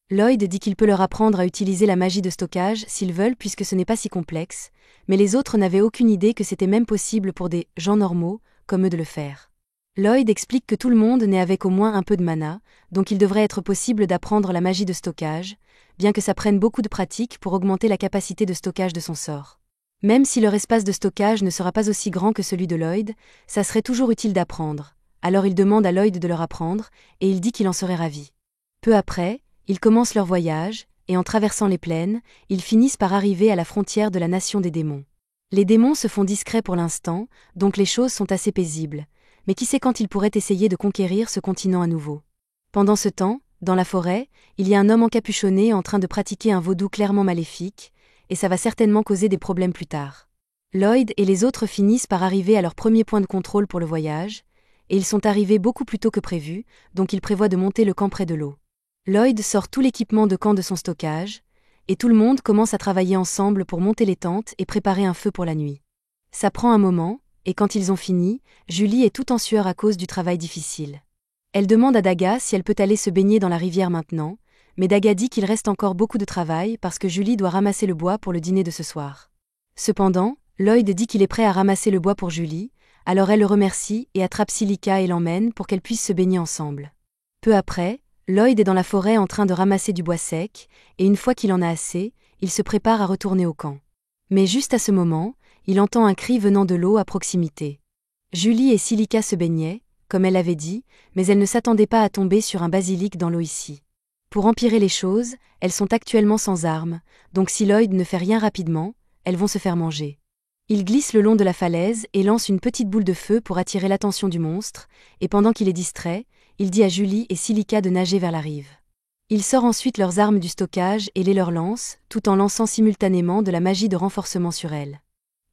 Lloyd dit qu'il peut leur apprendre à utiliser la magie de stockage s'ils veulent puisque ce n'est pas si complexe, mais les autres n'avaient aucune idée que c'était même possible pour des « gens normaux » comme eux de le faire. Lloyd explique que tout le monde naît avec au moins un peu de mana, donc il devrait être possible d'apprendre la magie de stockage, bien que ça prenne beaucoup de pratique pour augmenter la capacité de stockage de son sort. Même si leur espace de stockage ne sera pas aussi grand que celui de Lloyd, ça serait toujours utile d'apprendre, alors il demande à Lloyd de leur apprendre, et il dit qu'il en serait ravi. Peu après, ils commencent leur voyage, et en traversant les plaines, ils finissent par arriver à la frontière de la nation des démons. Les démons se font discrets pour l'instant, donc les choses sont assez paisibles, mais qui sait quand ils pourraient essayer de conquérir ce continent à nouveau. Pendant ce temps, dans la forêt, il y a un homme encapuchonné en train de pratiquer un vaudou clairement maléfique, et ça va certainement causer des problèmes plus tard. Lloyd et les autres finissent par arriver à leur premier point de contrôle pour le voyage, et ils sont arrivés beaucoup plus tôt que prévu, donc ils prévoient de monter le camp près de l'eau. Lloyd sort tout l'équipement de camp de son stockage, et tout le monde commence à travailler ensemble pour monter les tentes et préparer un feu pour la nuit. Ça prend un moment, et quand ils ont fini, Julie est tout en sueur à cause du travail difficile. Elle demande à Daga si elle peut aller se baigner dans la rivière maintenant, mais Daga dit qu'il reste encore beaucoup de travail parce que Julie doit ramasser le bois pour le dîner de ce soir. Cependant, Lloyd dit qu'il est prêt à ramasser le bois pour Julie, alors elle le remercie et attrape Silica et l'emmène pour qu'elle puisse se baigner ensemble. Peu après, Lloyd est dans la forêt en train de ramasser du bois sec, et une fois qu'il en a assez, il se prépare à retourner au camp. Mais juste à ce moment, il entend un cri venant de l'eau à proximité. Julie et Silica se baignaient, comme elle avait dit, mais elles ne s'attendaient pas à tomber sur un basilic dans l'eau ici. Pour empirer les choses, elles sont actuellement sans armes, donc si Lloyd ne fait rien rapidement, elles vont se faire manger. Il glisse le long de la falaise et lance une petite boule de feu pour attirer l'attention du monstre, et pendant qu'il est distrait, il dit à Julie et Silica de nager vers la rive. Il sort ensuite leurs armes du stockage et les leur lance, tout en lançant simultanément de la magie de renforcement sur elles.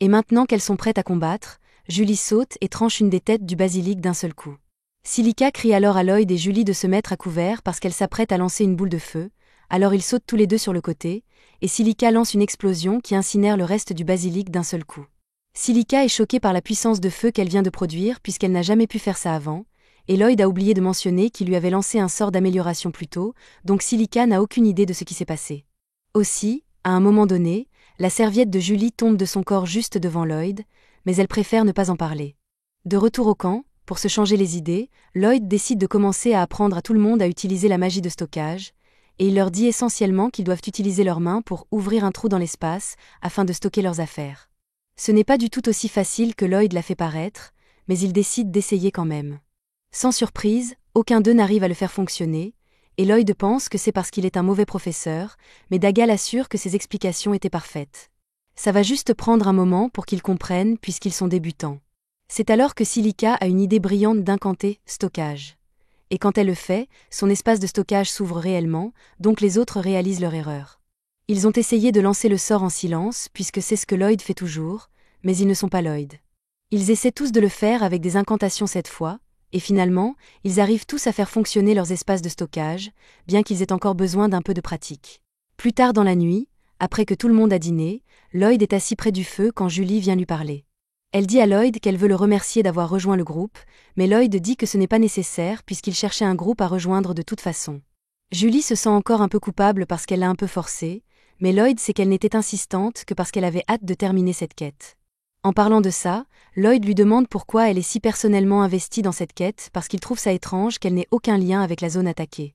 Et maintenant qu'elles sont prêtes à combattre, Julie saute et tranche une des têtes du basilic d'un seul coup. Silica crie alors à Lloyd et Julie de se mettre à couvert parce qu'elle s'apprête à lancer une boule de feu, alors ils sautent tous les deux sur le côté, et Silica lance une explosion qui incinère le reste du basilic d'un seul coup. Silica est choquée par la puissance de feu qu'elle vient de produire puisqu'elle n'a jamais pu faire ça avant, et Lloyd a oublié de mentionner qu'il lui avait lancé un sort d'amélioration plus tôt, donc Silica n'a aucune idée de ce qui s'est passé. Aussi, à un moment donné, La serviette de Julie tombe de son corps juste devant Lloyd, mais elle préfère ne pas en parler. De retour au camp, pour se changer les idées, Lloyd décide de commencer à apprendre à tout le monde à utiliser la magie de stockage, et il leur dit essentiellement qu'ils doivent utiliser leurs mains pour ouvrir un trou dans l'espace afin de stocker leurs affaires. Ce n'est pas du tout aussi facile que Lloyd l'a fait paraître, mais ils décident d'essayer quand même. Sans surprise, aucun d'eux n'arrive à le faire fonctionner, et Lloyd pense que c'est parce qu'il est un mauvais professeur, mais Dagal assure que ses explications étaient parfaites. Ça va juste prendre un moment pour qu'ils comprennent puisqu'ils sont débutants. C'est alors que Silica a une idée brillante d'incanter « stockage ». Et quand elle le fait, son espace de stockage s'ouvre réellement, donc les autres réalisent leur erreur. Ils ont essayé de lancer le sort en silence puisque c'est ce que Lloyd fait toujours, mais ils ne sont pas Lloyd. Ils essaient tous de le faire avec des incantations cette fois, et finalement, ils arrivent tous à faire fonctionner leurs espaces de stockage, bien qu'ils aient encore besoin d'un peu de pratique. Plus tard dans la nuit, après que tout le monde a dîné, Lloyd est assis près du feu quand Julie vient lui parler. Elle dit à Lloyd qu'elle veut le remercier d'avoir rejoint le groupe, mais Lloyd dit que ce n'est pas nécessaire puisqu'il cherchait un groupe à rejoindre de toute façon. Julie se sent encore un peu coupable parce qu'elle l'a un peu forcé, mais Lloyd sait qu'elle n'était insistante que parce qu'elle avait hâte de terminer cette quête. En parlant de ça, Lloyd lui demande pourquoi elle est si personnellement investie dans cette quête parce qu'il trouve ça étrange qu'elle n'ait aucun lien avec la zone attaquée.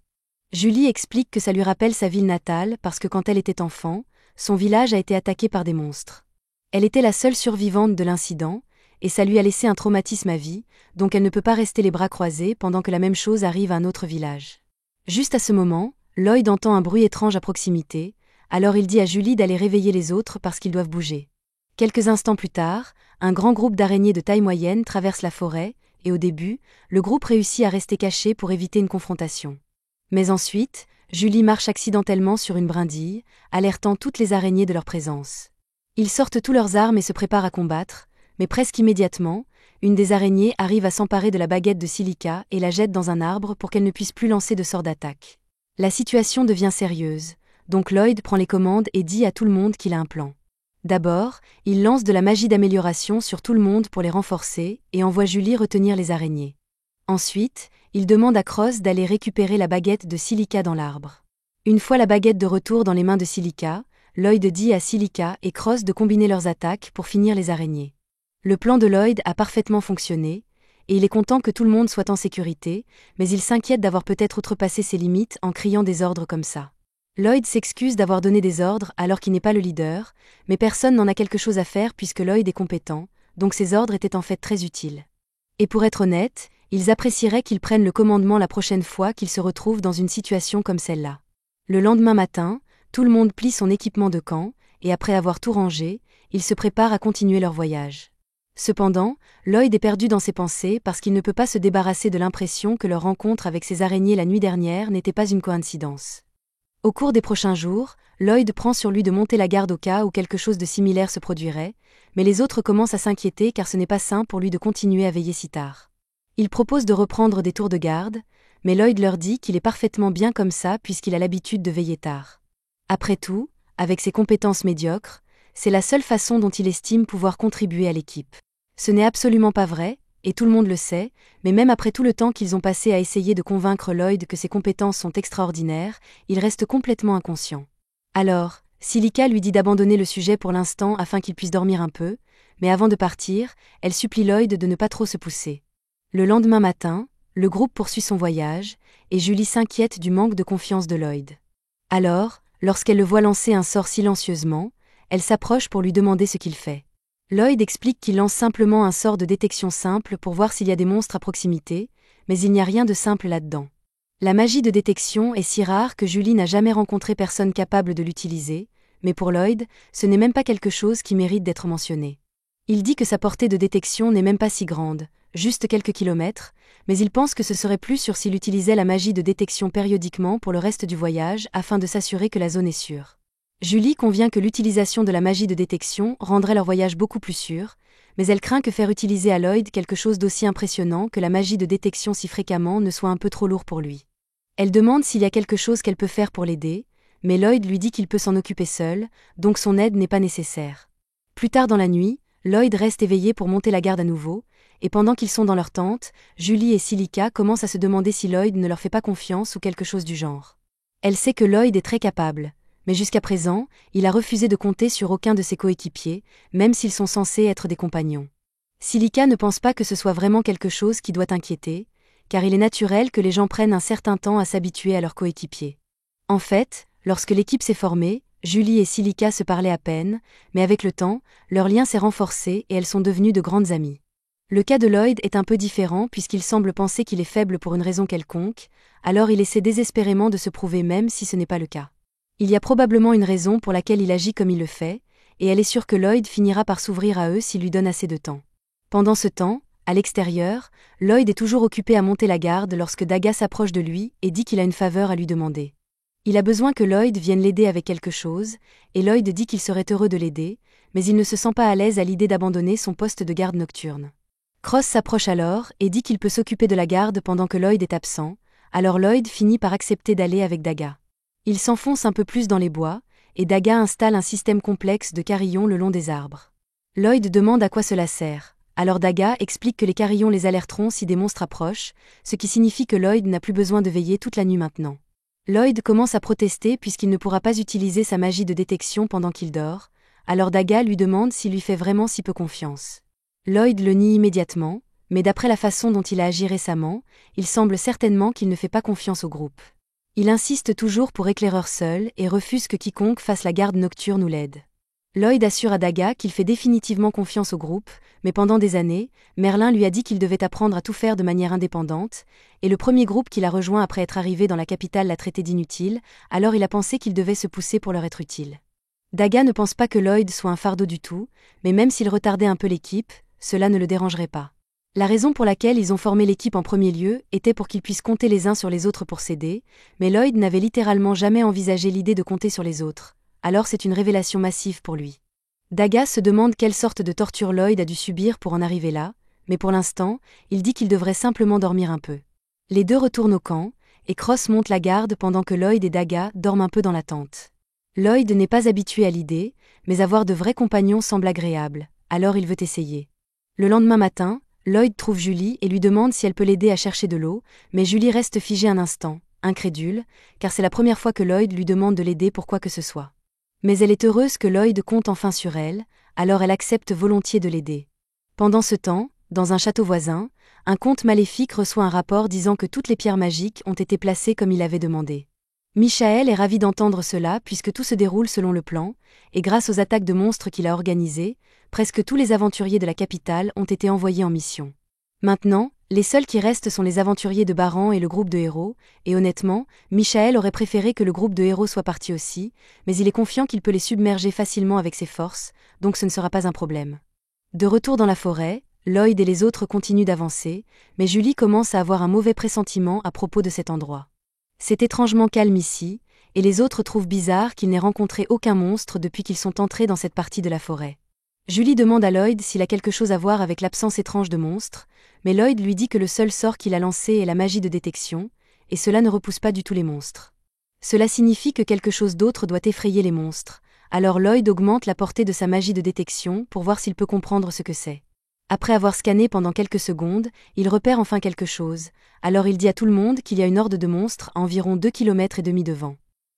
Julie explique que ça lui rappelle sa ville natale parce que quand elle était enfant, son village a été attaqué par des monstres. Elle était la seule survivante de l'incident, et ça lui a laissé un traumatisme à vie, donc elle ne peut pas rester les bras croisés pendant que la même chose arrive à un autre village. Juste à ce moment, Lloyd entend un bruit étrange à proximité, alors il dit à Julie d'aller réveiller les autres parce qu'ils doivent bouger. Quelques instants plus tard, un grand groupe d'araignées de taille moyenne traverse la forêt, et au début, le groupe réussit à rester caché pour éviter une confrontation. Mais ensuite, Julie marche accidentellement sur une brindille, alertant toutes les araignées de leur présence. Ils sortent tous leurs armes et se préparent à combattre, mais presque immédiatement, une des araignées arrive à s'emparer de la baguette de Silica et la jette dans un arbre pour qu'elle ne puisse plus lancer de sort d'attaque. La situation devient sérieuse, donc Lloyd prend les commandes et dit à tout le monde qu'il a un plan. D'abord, il lance de la magie d'amélioration sur tout le monde pour les renforcer et envoie Julie retenir les araignées. Ensuite, il demande à Cross d'aller récupérer la baguette de Silica dans l'arbre. Une fois la baguette de retour dans les mains de Silica, Lloyd dit à Silica et Cross de combiner leurs attaques pour finir les araignées. Le plan de Lloyd a parfaitement fonctionné, et il est content que tout le monde soit en sécurité, mais il s'inquiète d'avoir peut-être outrepassé ses limites en criant des ordres comme ça. Lloyd s'excuse d'avoir donné des ordres alors qu'il n'est pas le leader, mais personne n'en a quelque chose à faire puisque Lloyd est compétent, donc ses ordres étaient en fait très utiles. Et pour être honnête, ils apprécieraient qu'ils prennent le commandement la prochaine fois qu'ils se retrouvent dans une situation comme celle-là. Le lendemain matin, tout le monde plie son équipement de camp, et après avoir tout rangé, ils se préparent à continuer leur voyage. Cependant, Lloyd est perdu dans ses pensées parce qu'il ne peut pas se débarrasser de l'impression que leur rencontre avec ces araignées la nuit dernière n'était pas une coïncidence. Au cours des prochains jours, Lloyd prend sur lui de monter la garde au cas où quelque chose de similaire se produirait, mais les autres commencent à s'inquiéter car ce n'est pas sain pour lui de continuer à veiller si tard. Il propose de reprendre des tours de garde, mais Lloyd leur dit qu'il est parfaitement bien comme ça puisqu'il a l'habitude de veiller tard. Après tout, avec ses compétences médiocres, c'est la seule façon dont il estime pouvoir contribuer à l'équipe. Ce n'est absolument pas vrai, et tout le monde le sait, mais même après tout le temps qu'ils ont passé à essayer de convaincre Lloyd que ses compétences sont extraordinaires, il reste complètement inconscient. Alors, Silica lui dit d'abandonner le sujet pour l'instant afin qu'il puisse dormir un peu, mais avant de partir, elle supplie Lloyd de ne pas trop se pousser. Le lendemain matin, le groupe poursuit son voyage, et Julie s'inquiète du manque de confiance de Lloyd. Alors, lorsqu'elle le voit lancer un sort silencieusement, elle s'approche pour lui demander ce qu'il fait. Lloyd explique qu'il lance simplement un sort de détection simple pour voir s'il y a des monstres à proximité, mais il n'y a rien de simple là-dedans. La magie de détection est si rare que Julie n'a jamais rencontré personne capable de l'utiliser, mais pour Lloyd, ce n'est même pas quelque chose qui mérite d'être mentionné. Il dit que sa portée de détection n'est même pas si grande, juste quelques kilomètres, mais il pense que ce serait plus sûr s'il utilisait la magie de détection périodiquement pour le reste du voyage afin de s'assurer que la zone est sûre. Julie convient que l'utilisation de la magie de détection rendrait leur voyage beaucoup plus sûr, mais elle craint que faire utiliser à Lloyd quelque chose d'aussi impressionnant que la magie de détection si fréquemment ne soit un peu trop lourd pour lui. Elle demande s'il y a quelque chose qu'elle peut faire pour l'aider, mais Lloyd lui dit qu'il peut s'en occuper seul, donc son aide n'est pas nécessaire. Plus tard dans la nuit, Lloyd reste éveillé pour monter la garde à nouveau, et pendant qu'ils sont dans leur tente, Julie et Silica commencent à se demander si Lloyd ne leur fait pas confiance ou quelque chose du genre. Elle sait que Lloyd est très capable, Mais jusqu'à présent, il a refusé de compter sur aucun de ses coéquipiers, même s'ils sont censés être des compagnons. Silica ne pense pas que ce soit vraiment quelque chose qui doit inquiéter, car il est naturel que les gens prennent un certain temps à s'habituer à leurs coéquipiers. En fait, lorsque l'équipe s'est formée, Julie et Silica se parlaient à peine, mais avec le temps, leur lien s'est renforcé et elles sont devenues de grandes amies. Le cas de Lloyd est un peu différent puisqu'il semble penser qu'il est faible pour une raison quelconque, alors il essaie désespérément de se prouver même si ce n'est pas le cas. Il y a probablement une raison pour laquelle il agit comme il le fait, et elle est sûre que Lloyd finira par s'ouvrir à eux s'il lui donne assez de temps. Pendant ce temps, à l'extérieur, Lloyd est toujours occupé à monter la garde lorsque Daga s'approche de lui et dit qu'il a une faveur à lui demander. Il a besoin que Lloyd vienne l'aider avec quelque chose, et Lloyd dit qu'il serait heureux de l'aider, mais il ne se sent pas à l'aise à l'idée d'abandonner son poste de garde nocturne. Cross s'approche alors et dit qu'il peut s'occuper de la garde pendant que Lloyd est absent, alors Lloyd finit par accepter d'aller avec Daga. Il s'enfonce un peu plus dans les bois, et Daga installe un système complexe de carillons le long des arbres. Lloyd demande à quoi cela sert, alors Daga explique que les carillons les alerteront si des monstres approchent, ce qui signifie que Lloyd n'a plus besoin de veiller toute la nuit maintenant. Lloyd commence à protester puisqu'il ne pourra pas utiliser sa magie de détection pendant qu'il dort, alors Daga lui demande s'il lui fait vraiment si peu confiance. Lloyd le nie immédiatement, mais d'après la façon dont il a agi récemment, il semble certainement qu'il ne fait pas confiance au groupe. Il insiste toujours pour éclaireur seul et refuse que quiconque fasse la garde nocturne ou l'aide. Lloyd assure à Daga qu'il fait définitivement confiance au groupe, mais pendant des années, Merlin lui a dit qu'il devait apprendre à tout faire de manière indépendante, et le premier groupe qu'il a rejoint après être arrivé dans la capitale l'a traité d'inutile, alors il a pensé qu'il devait se pousser pour leur être utile. Daga ne pense pas que Lloyd soit un fardeau du tout, mais même s'il retardait un peu l'équipe, cela ne le dérangerait pas. La raison pour laquelle ils ont formé l'équipe en premier lieu était pour qu'ils puissent compter les uns sur les autres pour s'aider, mais Lloyd n'avait littéralement jamais envisagé l'idée de compter sur les autres, alors c'est une révélation massive pour lui. Daga se demande quelle sorte de torture Lloyd a dû subir pour en arriver là, mais pour l'instant, il dit qu'il devrait simplement dormir un peu. Les deux retournent au camp, et Cross monte la garde pendant que Lloyd et Daga dorment un peu dans la tente. Lloyd n'est pas habitué à l'idée, mais avoir de vrais compagnons semble agréable, alors il veut essayer. Le lendemain matin, Lloyd trouve Julie et lui demande si elle peut l'aider à chercher de l'eau, mais Julie reste figée un instant, incrédule, car c'est la première fois que Lloyd lui demande de l'aider pour quoi que ce soit. Mais elle est heureuse que Lloyd compte enfin sur elle, alors elle accepte volontiers de l'aider. Pendant ce temps, dans un château voisin, un comte maléfique reçoit un rapport disant que toutes les pierres magiques ont été placées comme il avait demandé. Michael est ravi d'entendre cela puisque tout se déroule selon le plan, et grâce aux attaques de monstres qu'il a organisées, presque tous les aventuriers de la capitale ont été envoyés en mission. Maintenant, les seuls qui restent sont les aventuriers de Baran et le groupe de héros, et honnêtement, Michael aurait préféré que le groupe de héros soit parti aussi, mais il est confiant qu'il peut les submerger facilement avec ses forces, donc ce ne sera pas un problème. De retour dans la forêt, Lloyd et les autres continuent d'avancer, mais Julie commence à avoir un mauvais pressentiment à propos de cet endroit. C'est étrangement calme ici, et les autres trouvent bizarre qu'ils n'aient rencontré aucun monstre depuis qu'ils sont entrés dans cette partie de la forêt. Julie demande à Lloyd s'il a quelque chose à voir avec l'absence étrange de monstres, mais Lloyd lui dit que le seul sort qu'il a lancé est la magie de détection, et cela ne repousse pas du tout les monstres. Cela signifie que quelque chose d'autre doit effrayer les monstres, alors Lloyd augmente la portée de sa magie de détection pour voir s'il peut comprendre ce que c'est. Après avoir scanné pendant quelques secondes, il repère enfin quelque chose, alors il dit à tout le monde qu'il y a une horde de monstres à environ 2,5 km devant.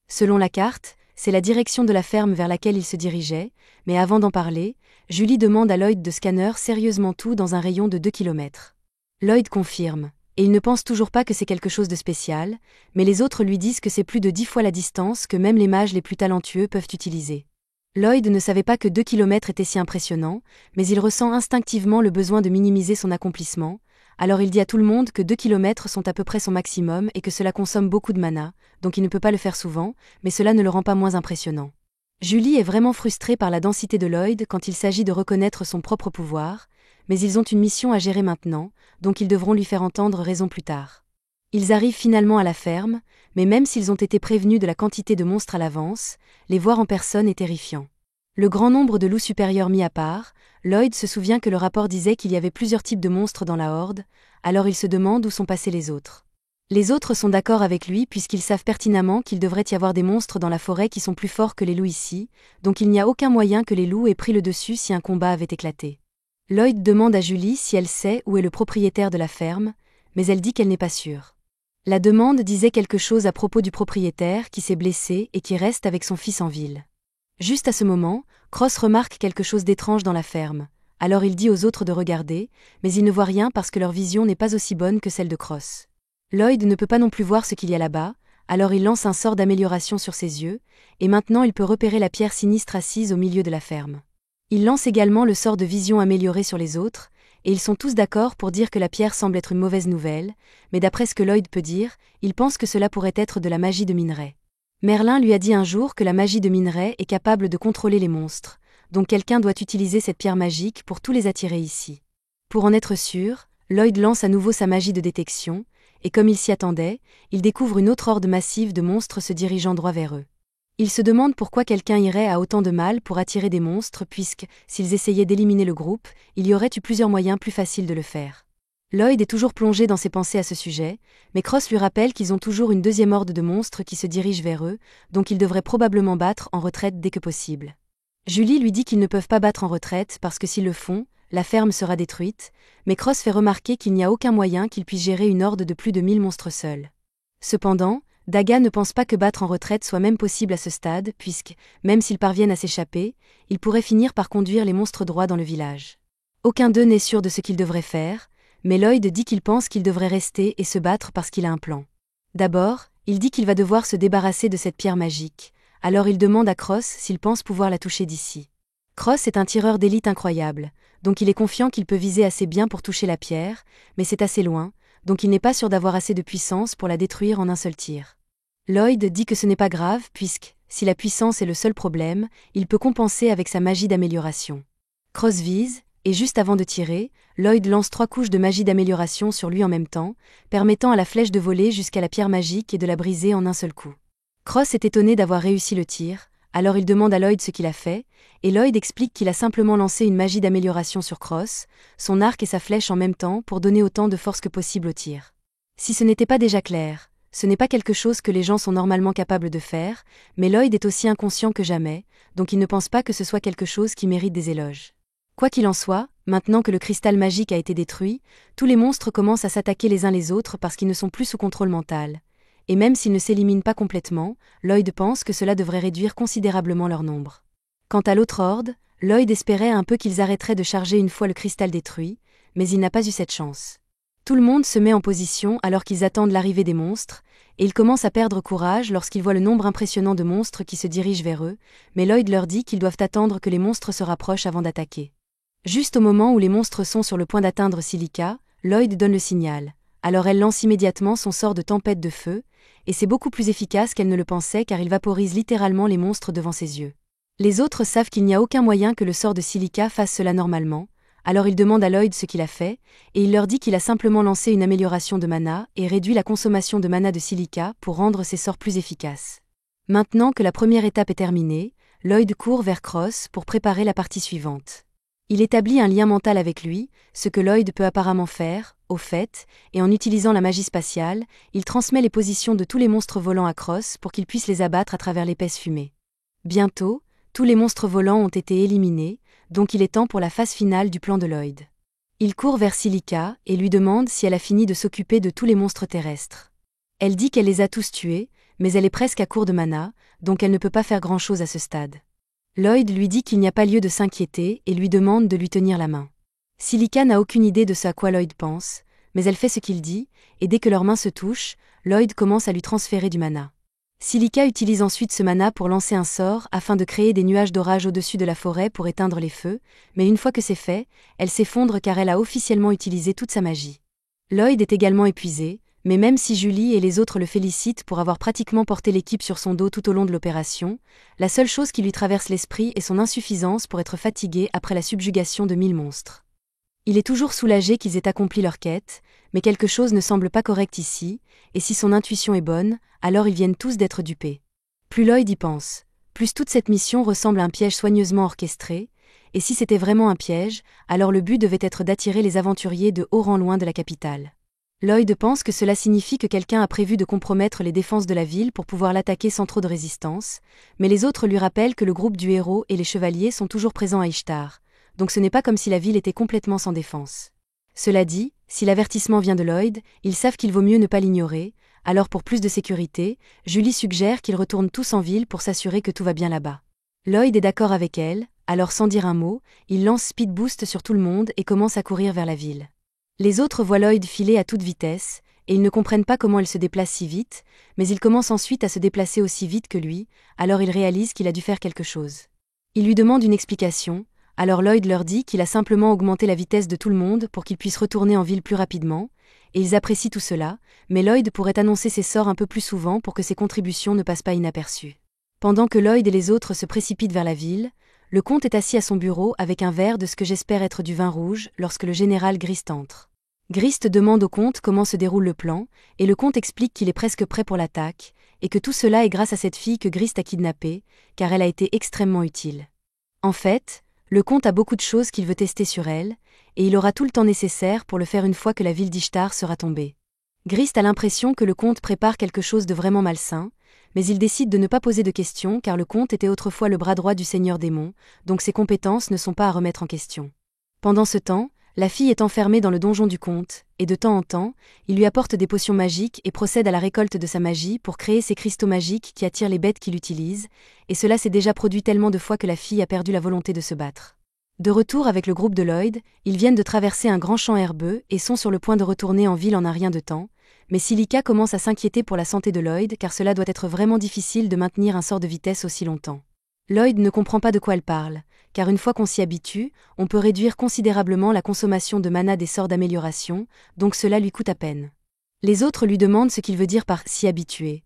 Selon la carte, c'est la direction de la ferme vers laquelle il se dirigeait, mais avant d'en parler, Julie demande à Lloyd de scanner sérieusement tout dans un rayon de 2 km. Lloyd confirme, et il ne pense toujours pas que c'est quelque chose de spécial, mais les autres lui disent que c'est plus de 10 fois la distance que même les mages les plus talentueux peuvent utiliser. Lloyd ne savait pas que 2 km était si impressionnant, mais il ressent instinctivement le besoin de minimiser son accomplissement, alors il dit à tout le monde que 2 km sont à peu près son maximum et que cela consomme beaucoup de mana, donc il ne peut pas le faire souvent, mais cela ne le rend pas moins impressionnant. Julie est vraiment frustrée par la densité de Lloyd quand il s'agit de reconnaître son propre pouvoir, mais ils ont une mission à gérer maintenant, donc ils devront lui faire entendre raison plus tard. Ils arrivent finalement à la ferme, mais même s'ils ont été prévenus de la quantité de monstres à l'avance, les voir en personne est terrifiant. Le grand nombre de loups supérieurs mis à part, Lloyd se souvient que le rapport disait qu'il y avait plusieurs types de monstres dans la horde, alors il se demande où sont passés les autres. Les autres sont d'accord avec lui puisqu'ils savent pertinemment qu'il devrait y avoir des monstres dans la forêt qui sont plus forts que les loups ici, donc il n'y a aucun moyen que les loups aient pris le dessus si un combat avait éclaté. Lloyd demande à Julie si elle sait où est le propriétaire de la ferme, mais elle dit qu'elle n'est pas sûre. La demande disait quelque chose à propos du propriétaire qui s'est blessé et qui reste avec son fils en ville. Juste à ce moment, Cross remarque quelque chose d'étrange dans la ferme. Alors il dit aux autres de regarder, mais ils ne voient rien parce que leur vision n'est pas aussi bonne que celle de Cross. Lloyd ne peut pas non plus voir ce qu'il y a là-bas, alors il lance un sort d'amélioration sur ses yeux, et maintenant il peut repérer la pierre sinistre assise au milieu de la ferme. Il lance également le sort de vision amélioré sur les autres, et ils sont tous d'accord pour dire que la pierre semble être une mauvaise nouvelle, mais d'après ce que Lloyd peut dire, il pense que cela pourrait être de la magie de minerai. Merlin lui a dit un jour que la magie de minerai est capable de contrôler les monstres, donc quelqu'un doit utiliser cette pierre magique pour tous les attirer ici. Pour en être sûr, Lloyd lance à nouveau sa magie de détection, et comme il s'y attendait, il découvre une autre horde massive de monstres se dirigeant droit vers eux. Il se demande pourquoi quelqu'un irait à autant de mal pour attirer des monstres puisque, s'ils essayaient d'éliminer le groupe, il y aurait eu plusieurs moyens plus faciles de le faire. Lloyd est toujours plongé dans ses pensées à ce sujet, mais Cross lui rappelle qu'ils ont toujours une deuxième horde de monstres qui se dirige vers eux, donc ils devraient probablement battre en retraite dès que possible. Julie lui dit qu'ils ne peuvent pas battre en retraite parce que s'ils le font, la ferme sera détruite, mais Cross fait remarquer qu'il n'y a aucun moyen qu'ils puissent gérer une horde de plus de 1000 monstres seuls. Cependant, Daga ne pense pas que battre en retraite soit même possible à ce stade, puisque, même s'ils parviennent à s'échapper, ils pourraient finir par conduire les monstres droits dans le village. Aucun d'eux n'est sûr de ce qu'ils devraient faire, mais Lloyd dit qu'il pense qu'il devrait rester et se battre parce qu'il a un plan. D'abord, il dit qu'il va devoir se débarrasser de cette pierre magique, alors il demande à Cross s'il pense pouvoir la toucher d'ici. Cross est un tireur d'élite incroyable, donc il est confiant qu'il peut viser assez bien pour toucher la pierre, mais c'est assez loin, donc il n'est pas sûr d'avoir assez de puissance pour la détruire en un seul tir. Lloyd dit que ce n'est pas grave puisque, si la puissance est le seul problème, il peut compenser avec sa magie d'amélioration. Cross vise, et juste avant de tirer, Lloyd lance 3 couches de magie d'amélioration sur lui en même temps, permettant à la flèche de voler jusqu'à la pierre magique et de la briser en un seul coup. Cross est étonné d'avoir réussi le tir, alors il demande à Lloyd ce qu'il a fait, et Lloyd explique qu'il a simplement lancé une magie d'amélioration sur Cross, son arc et sa flèche en même temps pour donner autant de force que possible au tir. Si ce n'était pas déjà clair, ce n'est pas quelque chose que les gens sont normalement capables de faire, mais Lloyd est aussi inconscient que jamais, donc il ne pense pas que ce soit quelque chose qui mérite des éloges. Quoi qu'il en soit, maintenant que le cristal magique a été détruit, tous les monstres commencent à s'attaquer les uns les autres parce qu'ils ne sont plus sous contrôle mental. Et même s'ils ne s'éliminent pas complètement, Lloyd pense que cela devrait réduire considérablement leur nombre. Quant à l'autre horde, Lloyd espérait un peu qu'ils arrêteraient de charger une fois le cristal détruit, mais il n'a pas eu cette chance. Tout le monde se met en position alors qu'ils attendent l'arrivée des monstres, et ils commencent à perdre courage lorsqu'ils voient le nombre impressionnant de monstres qui se dirigent vers eux, mais Lloyd leur dit qu'ils doivent attendre que les monstres se rapprochent avant d'attaquer. Juste au moment où les monstres sont sur le point d'atteindre Silica, Lloyd donne le signal. Alors elle lance immédiatement son sort de tempête de feu, et c'est beaucoup plus efficace qu'elle ne le pensait car il vaporise littéralement les monstres devant ses yeux. Les autres savent qu'il n'y a aucun moyen que le sort de Silica fasse cela normalement, alors ils demandent à Lloyd ce qu'il a fait, et il leur dit qu'il a simplement lancé une amélioration de mana et réduit la consommation de mana de Silica pour rendre ses sorts plus efficaces. Maintenant que la première étape est terminée, Lloyd court vers Cross pour préparer la partie suivante. Il établit un lien mental avec lui, ce que Lloyd peut apparemment faire, au fait, et en utilisant la magie spatiale, il transmet les positions de tous les monstres volants à Cross pour qu'il puisse les abattre à travers l'épaisse fumée. Bientôt, tous les monstres volants ont été éliminés, donc il est temps pour la phase finale du plan de Lloyd. Il court vers Silica et lui demande si elle a fini de s'occuper de tous les monstres terrestres. Elle dit qu'elle les a tous tués, mais elle est presque à court de mana, donc elle ne peut pas faire grand-chose à ce stade. Lloyd lui dit qu'il n'y a pas lieu de s'inquiéter et lui demande de lui tenir la main. Silica n'a aucune idée de ce à quoi Lloyd pense, mais elle fait ce qu'il dit, et dès que leurs mains se touchent, Lloyd commence à lui transférer du mana. Silica utilise ensuite ce mana pour lancer un sort afin de créer des nuages d'orage au-dessus de la forêt pour éteindre les feux, mais une fois que c'est fait, elle s'effondre car elle a officiellement utilisé toute sa magie. Lloyd est également épuisé, mais même si Julie et les autres le félicitent pour avoir pratiquement porté l'équipe sur son dos tout au long de l'opération, la seule chose qui lui traverse l'esprit est son insuffisance pour être fatigué après la subjugation de 1000 monstres. Il est toujours soulagé qu'ils aient accompli leur quête, mais quelque chose ne semble pas correct ici, et si son intuition est bonne, alors ils viennent tous d'être dupés. Plus Lloyd y pense, plus toute cette mission ressemble à un piège soigneusement orchestré, et si c'était vraiment un piège, alors le but devait être d'attirer les aventuriers de haut rang loin de la capitale. Lloyd pense que cela signifie que quelqu'un a prévu de compromettre les défenses de la ville pour pouvoir l'attaquer sans trop de résistance, mais les autres lui rappellent que le groupe du héros et les chevaliers sont toujours présents à Ishtar, donc ce n'est pas comme si la ville était complètement sans défense. Cela dit, si l'avertissement vient de Lloyd, ils savent qu'il vaut mieux ne pas l'ignorer, Alors pour plus de sécurité, Julie suggère qu'ils retournent tous en ville pour s'assurer que tout va bien là-bas. Lloyd est d'accord avec elle, alors sans dire un mot, il lance Speed Boost sur tout le monde et commence à courir vers la ville. Les autres voient Lloyd filer à toute vitesse, et ils ne comprennent pas comment elle se déplace si vite, mais ils commencent ensuite à se déplacer aussi vite que lui, alors ils réalisent qu'il a dû faire quelque chose. Ils lui demandent une explication, alors Lloyd leur dit qu'il a simplement augmenté la vitesse de tout le monde pour qu'ils puissent retourner en ville plus rapidement, et ils apprécient tout cela, mais Lloyd pourrait annoncer ses sorts un peu plus souvent pour que ses contributions ne passent pas inaperçues. Pendant que Lloyd et les autres se précipitent vers la ville, le comte est assis à son bureau avec un verre de ce que j'espère être du vin rouge lorsque le général Grist entre. Grist demande au comte comment se déroule le plan, et le comte explique qu'il est presque prêt pour l'attaque, et que tout cela est grâce à cette fille que Grist a kidnappée, car elle a été extrêmement utile. En fait, le comte a beaucoup de choses qu'il veut tester sur elle, et il aura tout le temps nécessaire pour le faire une fois que la ville d'Ishtar sera tombée. Grist a l'impression que le comte prépare quelque chose de vraiment malsain, mais il décide de ne pas poser de questions car le comte était autrefois le bras droit du seigneur démon, donc ses compétences ne sont pas à remettre en question. Pendant ce temps, la fille est enfermée dans le donjon du comte, et de temps en temps, il lui apporte des potions magiques et procède à la récolte de sa magie pour créer ces cristaux magiques qui attirent les bêtes qu'il utilise, et cela s'est déjà produit tellement de fois que la fille a perdu la volonté de se battre. De retour avec le groupe de Lloyd, ils viennent de traverser un grand champ herbeux et sont sur le point de retourner en ville en un rien de temps, mais Silica commence à s'inquiéter pour la santé de Lloyd car cela doit être vraiment difficile de maintenir un sort de vitesse aussi longtemps. Lloyd ne comprend pas de quoi elle parle, car une fois qu'on s'y habitue, on peut réduire considérablement la consommation de mana des sorts d'amélioration, donc cela lui coûte à peine. Les autres lui demandent ce qu'il veut dire par « s'y habituer ».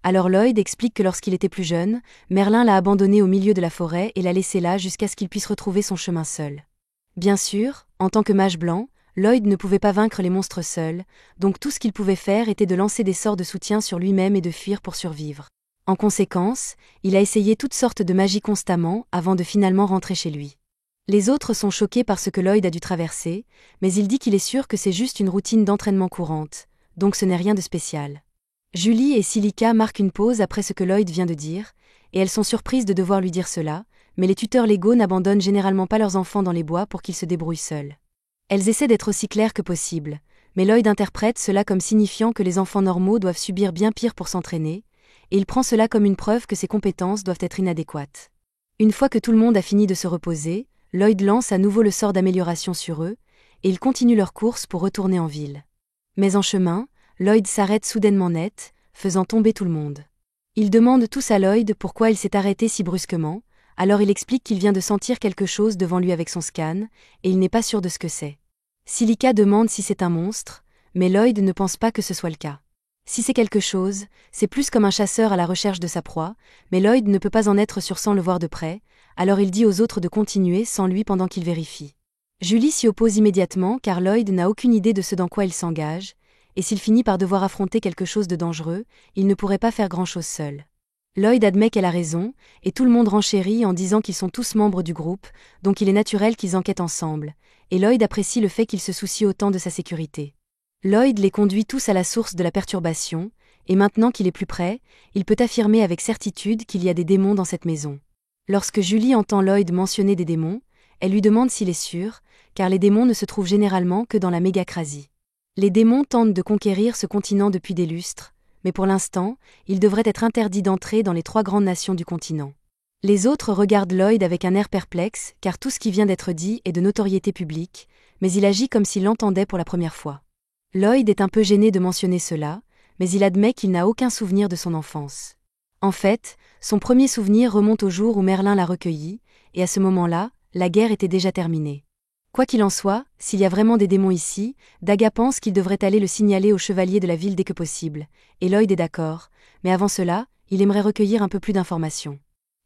Alors Lloyd explique que lorsqu'il était plus jeune, Merlin l'a abandonné au milieu de la forêt et l'a laissé là jusqu'à ce qu'il puisse retrouver son chemin seul. Bien sûr, en tant que mage blanc, Lloyd ne pouvait pas vaincre les monstres seul, donc tout ce qu'il pouvait faire était de lancer des sorts de soutien sur lui-même et de fuir pour survivre. En conséquence, il a essayé toutes sortes de magies constamment avant de finalement rentrer chez lui. Les autres sont choqués par ce que Lloyd a dû traverser, mais il dit qu'il est sûr que c'est juste une routine d'entraînement courante, donc ce n'est rien de spécial. Julie et Silica marquent une pause après ce que Lloyd vient de dire, et elles sont surprises de devoir lui dire cela, mais les tuteurs légaux n'abandonnent généralement pas leurs enfants dans les bois pour qu'ils se débrouillent seuls. Elles essaient d'être aussi claires que possible, mais Lloyd interprète cela comme signifiant que les enfants normaux doivent subir bien pire pour s'entraîner, et il prend cela comme une preuve que ses compétences doivent être inadéquates. Une fois que tout le monde a fini de se reposer, Lloyd lance à nouveau le sort d'amélioration sur eux, et ils continuent leur course pour retourner en ville. Mais en chemin, Lloyd s'arrête soudainement net, faisant tomber tout le monde. Ils demandent tous à Lloyd pourquoi il s'est arrêté si brusquement, alors il explique qu'il vient de sentir quelque chose devant lui avec son scan, et il n'est pas sûr de ce que c'est. Silica demande si c'est un monstre, mais Lloyd ne pense pas que ce soit le cas. Si c'est quelque chose, c'est plus comme un chasseur à la recherche de sa proie, mais Lloyd ne peut pas en être sûr sans le voir de près, alors il dit aux autres de continuer sans lui pendant qu'il vérifie. Julie s'y oppose immédiatement car Lloyd n'a aucune idée de ce dans quoi il s'engage, et s'il finit par devoir affronter quelque chose de dangereux, il ne pourrait pas faire grand-chose seul. Lloyd admet qu'elle a raison, et tout le monde renchérit en disant qu'ils sont tous membres du groupe, donc il est naturel qu'ils enquêtent ensemble, et Lloyd apprécie le fait qu'ils se soucient autant de sa sécurité. Lloyd les conduit tous à la source de la perturbation, et maintenant qu'il est plus près, il peut affirmer avec certitude qu'il y a des démons dans cette maison. Lorsque Julie entend Lloyd mentionner des démons, elle lui demande s'il est sûr, car les démons ne se trouvent généralement que dans la mégacrasie. Les démons tentent de conquérir ce continent depuis des lustres, mais pour l'instant, ils devraient être interdits d'entrer dans les 3 grandes nations du continent. Les autres regardent Lloyd avec un air perplexe, car tout ce qui vient d'être dit est de notoriété publique, mais il agit comme s'il l'entendait pour la première fois. Lloyd est un peu gêné de mentionner cela, mais il admet qu'il n'a aucun souvenir de son enfance. En fait, son premier souvenir remonte au jour où Merlin l'a recueilli, et à ce moment-là, la guerre était déjà terminée. Quoi qu'il en soit, s'il y a vraiment des démons ici, Daga pense qu'il devrait aller le signaler au chevalier de la ville dès que possible, et Lloyd est d'accord, mais avant cela, il aimerait recueillir un peu plus d'informations.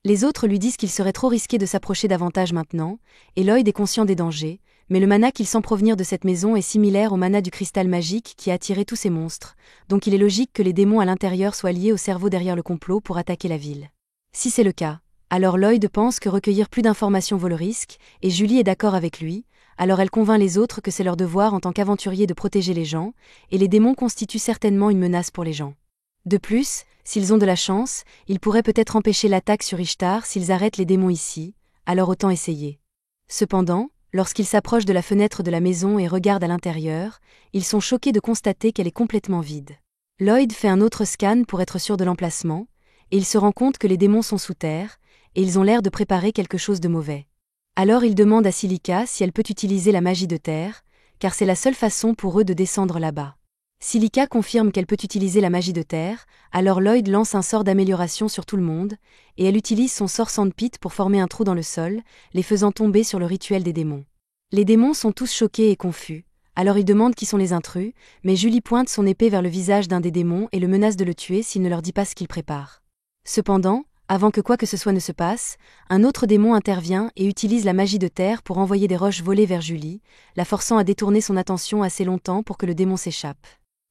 Les autres lui disent qu'il serait trop risqué de s'approcher davantage maintenant, et Lloyd est conscient des dangers, mais le mana qu'il sent provenir de cette maison est similaire au mana du cristal magique qui a attiré tous ces monstres, donc il est logique que les démons à l'intérieur soient liés au cerveau derrière le complot pour attaquer la ville. Si c'est le cas, alors Lloyd pense que recueillir plus d'informations vaut le risque, et Julie est d'accord avec lui, alors elle convainc les autres que c'est leur devoir en tant qu'aventuriers de protéger les gens, et les démons constituent certainement une menace pour les gens. De plus, s'ils ont de la chance, ils pourraient peut-être empêcher l'attaque sur Ishtar s'ils arrêtent les démons ici, alors autant essayer. Cependant, lorsqu'ils s'approchent de la fenêtre de la maison et regardent à l'intérieur, ils sont choqués de constater qu'elle est complètement vide. Lloyd fait un autre scan pour être sûr de l'emplacement, et il se rend compte que les démons sont sous terre, et ils ont l'air de préparer quelque chose de mauvais. Alors il demande à Silica si elle peut utiliser la magie de terre, car c'est la seule façon pour eux de descendre là-bas. Silica confirme qu'elle peut utiliser la magie de terre, alors Lloyd lance un sort d'amélioration sur tout le monde, et elle utilise son sort Sandpit pour former un trou dans le sol, les faisant tomber sur le rituel des démons. Les démons sont tous choqués et confus, alors ils demandent qui sont les intrus, mais Julie pointe son épée vers le visage d'un des démons et le menace de le tuer s'il ne leur dit pas ce qu'il prépare. Cependant, avant que quoi que ce soit ne se passe, un autre démon intervient et utilise la magie de terre pour envoyer des roches volées vers Julie, la forçant à détourner son attention assez longtemps pour que le démon s'échappe.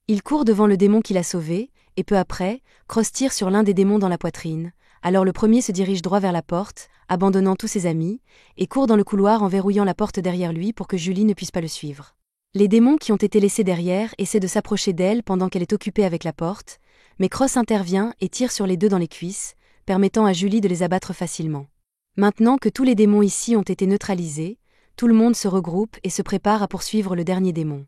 Il court devant le démon qui l'a sauvé, et peu après, Cross tire sur l'un des démons dans la poitrine, alors le premier se dirige droit vers la porte, abandonnant tous ses amis, et court dans le couloir en verrouillant la porte derrière lui pour que Julie ne puisse pas le suivre. Les démons qui ont été laissés derrière essaient de s'approcher d'elle pendant qu'elle est occupée avec la porte, mais Cross intervient et tire sur les deux dans les cuisses, permettant à Julie de les abattre facilement. Maintenant que tous les démons ici ont été neutralisés, tout le monde se regroupe et se prépare à poursuivre le dernier démon.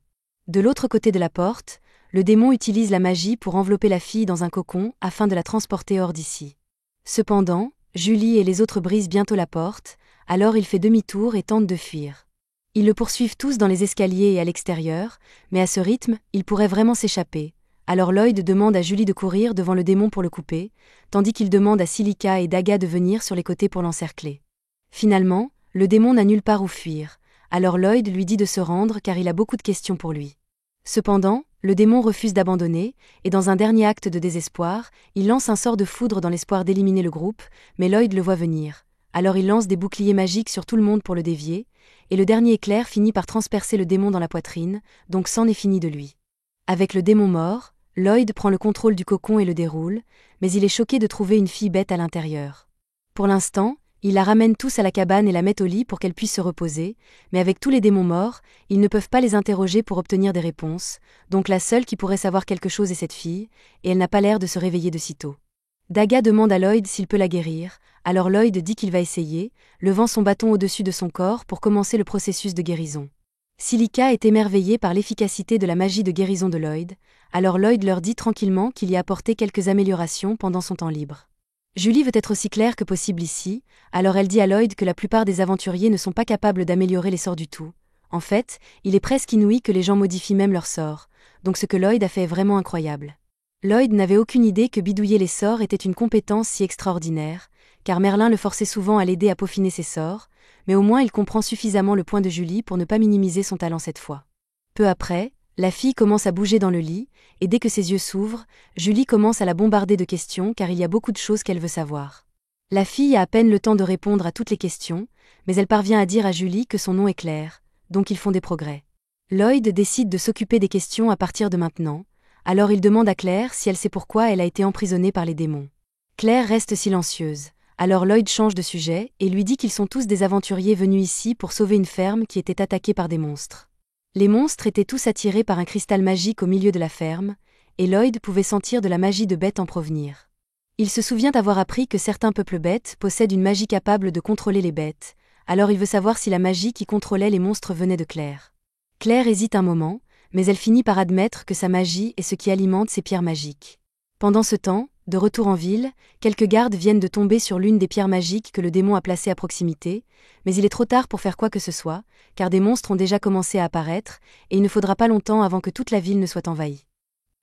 De l'autre côté de la porte, le démon utilise la magie pour envelopper la fille dans un cocon afin de la transporter hors d'ici. Cependant, Julie et les autres brisent bientôt la porte, alors il fait demi-tour et tente de fuir. Ils le poursuivent tous dans les escaliers et à l'extérieur, mais à ce rythme, il pourrait vraiment s'échapper. Alors Lloyd demande à Julie de courir devant le démon pour le couper, tandis qu'il demande à Silica et Daga de venir sur les côtés pour l'encercler. Finalement, le démon n'a nulle part où fuir, alors Lloyd lui dit de se rendre car il a beaucoup de questions pour lui. Cependant, le démon refuse d'abandonner, et dans un dernier acte de désespoir, il lance un sort de foudre dans l'espoir d'éliminer le groupe, mais Lloyd le voit venir. Alors il lance des boucliers magiques sur tout le monde pour le dévier, et le dernier éclair finit par transpercer le démon dans la poitrine, donc c'en est fini de lui. Avec le démon mort, Lloyd prend le contrôle du cocon et le déroule, mais il est choqué de trouver une fille bête à l'intérieur. Pour l'instant, il la ramène tous à la cabane et la met au lit pour qu'elle puisse se reposer, mais avec tous les démons morts, ils ne peuvent pas les interroger pour obtenir des réponses, donc la seule qui pourrait savoir quelque chose est cette fille, et elle n'a pas l'air de se réveiller de sitôt. Daga demande à Lloyd s'il peut la guérir, alors Lloyd dit qu'il va essayer, levant son bâton au-dessus de son corps pour commencer le processus de guérison. Silica est émerveillée par l'efficacité de la magie de guérison de Lloyd, alors Lloyd leur dit tranquillement qu'il y a apporté quelques améliorations pendant son temps libre. Julie veut être aussi claire que possible ici, alors elle dit à Lloyd que la plupart des aventuriers ne sont pas capables d'améliorer les sorts du tout. En fait, il est presque inouï que les gens modifient même leurs sorts, donc ce que Lloyd a fait est vraiment incroyable. Lloyd n'avait aucune idée que bidouiller les sorts était une compétence si extraordinaire, car Merlin le forçait souvent à l'aider à peaufiner ses sorts, mais au moins il comprend suffisamment le point de Julie pour ne pas minimiser son talent cette fois. Peu après, la fille commence à bouger dans le lit, et dès que ses yeux s'ouvrent, Julie commence à la bombarder de questions car il y a beaucoup de choses qu'elle veut savoir. La fille a à peine le temps de répondre à toutes les questions, mais elle parvient à dire à Julie que son nom est Claire, donc ils font des progrès. Lloyd décide de s'occuper des questions à partir de maintenant, alors il demande à Claire si elle sait pourquoi elle a été emprisonnée par les démons. Claire reste silencieuse, alors Lloyd change de sujet et lui dit qu'ils sont tous des aventuriers venus ici pour sauver une ferme qui était attaquée par des monstres. Les monstres étaient tous attirés par un cristal magique au milieu de la ferme, et Lloyd pouvait sentir de la magie de bêtes en provenir. Il se souvient avoir appris que certains peuples bêtes possèdent une magie capable de contrôler les bêtes, alors il veut savoir si la magie qui contrôlait les monstres venait de Claire. Claire hésite un moment, mais elle finit par admettre que sa magie est ce qui alimente ses pierres magiques. Pendant ce temps, de retour en ville, quelques gardes viennent de tomber sur l'une des pierres magiques que le démon a placées à proximité, mais il est trop tard pour faire quoi que ce soit, car des monstres ont déjà commencé à apparaître, et il ne faudra pas longtemps avant que toute la ville ne soit envahie.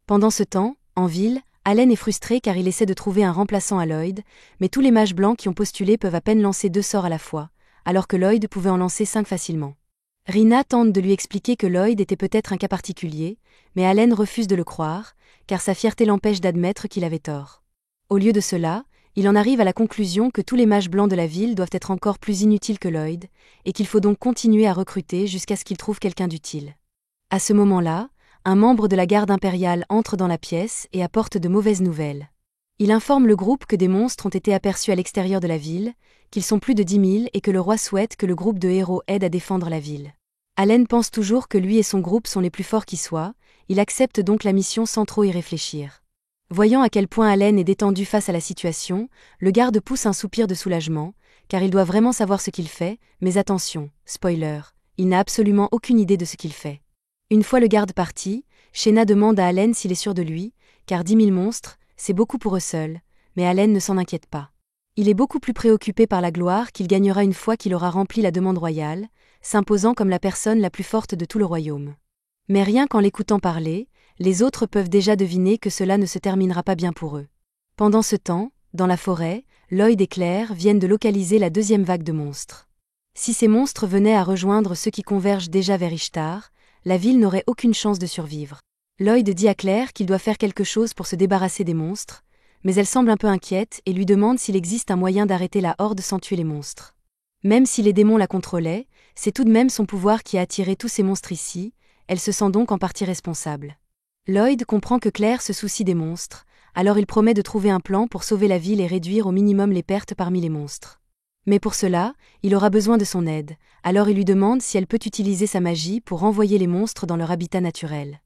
Pendant ce temps, en ville, Allen est frustré car il essaie de trouver un remplaçant à Lloyd, mais tous les mages blancs qui ont postulé peuvent à peine lancer 2 sorts à la fois, alors que Lloyd pouvait en lancer 5 facilement. Rina tente de lui expliquer que Lloyd était peut-être un cas particulier, mais Allen refuse de le croire, car sa fierté l'empêche d'admettre qu'il avait tort. Au lieu de cela, il en arrive à la conclusion que tous les mages blancs de la ville doivent être encore plus inutiles que Lloyd, et qu'il faut donc continuer à recruter jusqu'à ce qu'il trouve quelqu'un d'utile. À ce moment-là, un membre de la garde impériale entre dans la pièce et apporte de mauvaises nouvelles. Il informe le groupe que des monstres ont été aperçus à l'extérieur de la ville, qu'ils sont plus de 10 000 et que le roi souhaite que le groupe de héros aide à défendre la ville. Allen pense toujours que lui et son groupe sont les plus forts qui soient, il accepte donc la mission sans trop y réfléchir. Voyant à quel point Allen est détendu face à la situation, le garde pousse un soupir de soulagement, car il doit vraiment savoir ce qu'il fait, mais attention, spoiler, il n'a absolument aucune idée de ce qu'il fait. Une fois le garde parti, Shayna demande à Allen s'il est sûr de lui, car 10 000 monstres, c'est beaucoup pour eux seuls, mais Allen ne s'en inquiète pas. Il est beaucoup plus préoccupé par la gloire qu'il gagnera une fois qu'il aura rempli la demande royale, s'imposant comme la personne la plus forte de tout le royaume. Mais rien qu'en l'écoutant parler, les autres peuvent déjà deviner que cela ne se terminera pas bien pour eux. Pendant ce temps, dans la forêt, Lloyd et Claire viennent de localiser la deuxième vague de monstres. Si ces monstres venaient à rejoindre ceux qui convergent déjà vers Ishtar, la ville n'aurait aucune chance de survivre. Lloyd dit à Claire qu'il doit faire quelque chose pour se débarrasser des monstres, mais elle semble un peu inquiète et lui demande s'il existe un moyen d'arrêter la horde sans tuer les monstres. Même si les démons la contrôlaient, c'est tout de même son pouvoir qui a attiré tous ces monstres ici, elle se sent donc en partie responsable. Lloyd comprend que Claire se soucie des monstres, alors il promet de trouver un plan pour sauver la ville et réduire au minimum les pertes parmi les monstres. Mais pour cela, il aura besoin de son aide, alors il lui demande si elle peut utiliser sa magie pour renvoyer les monstres dans leur habitat naturel.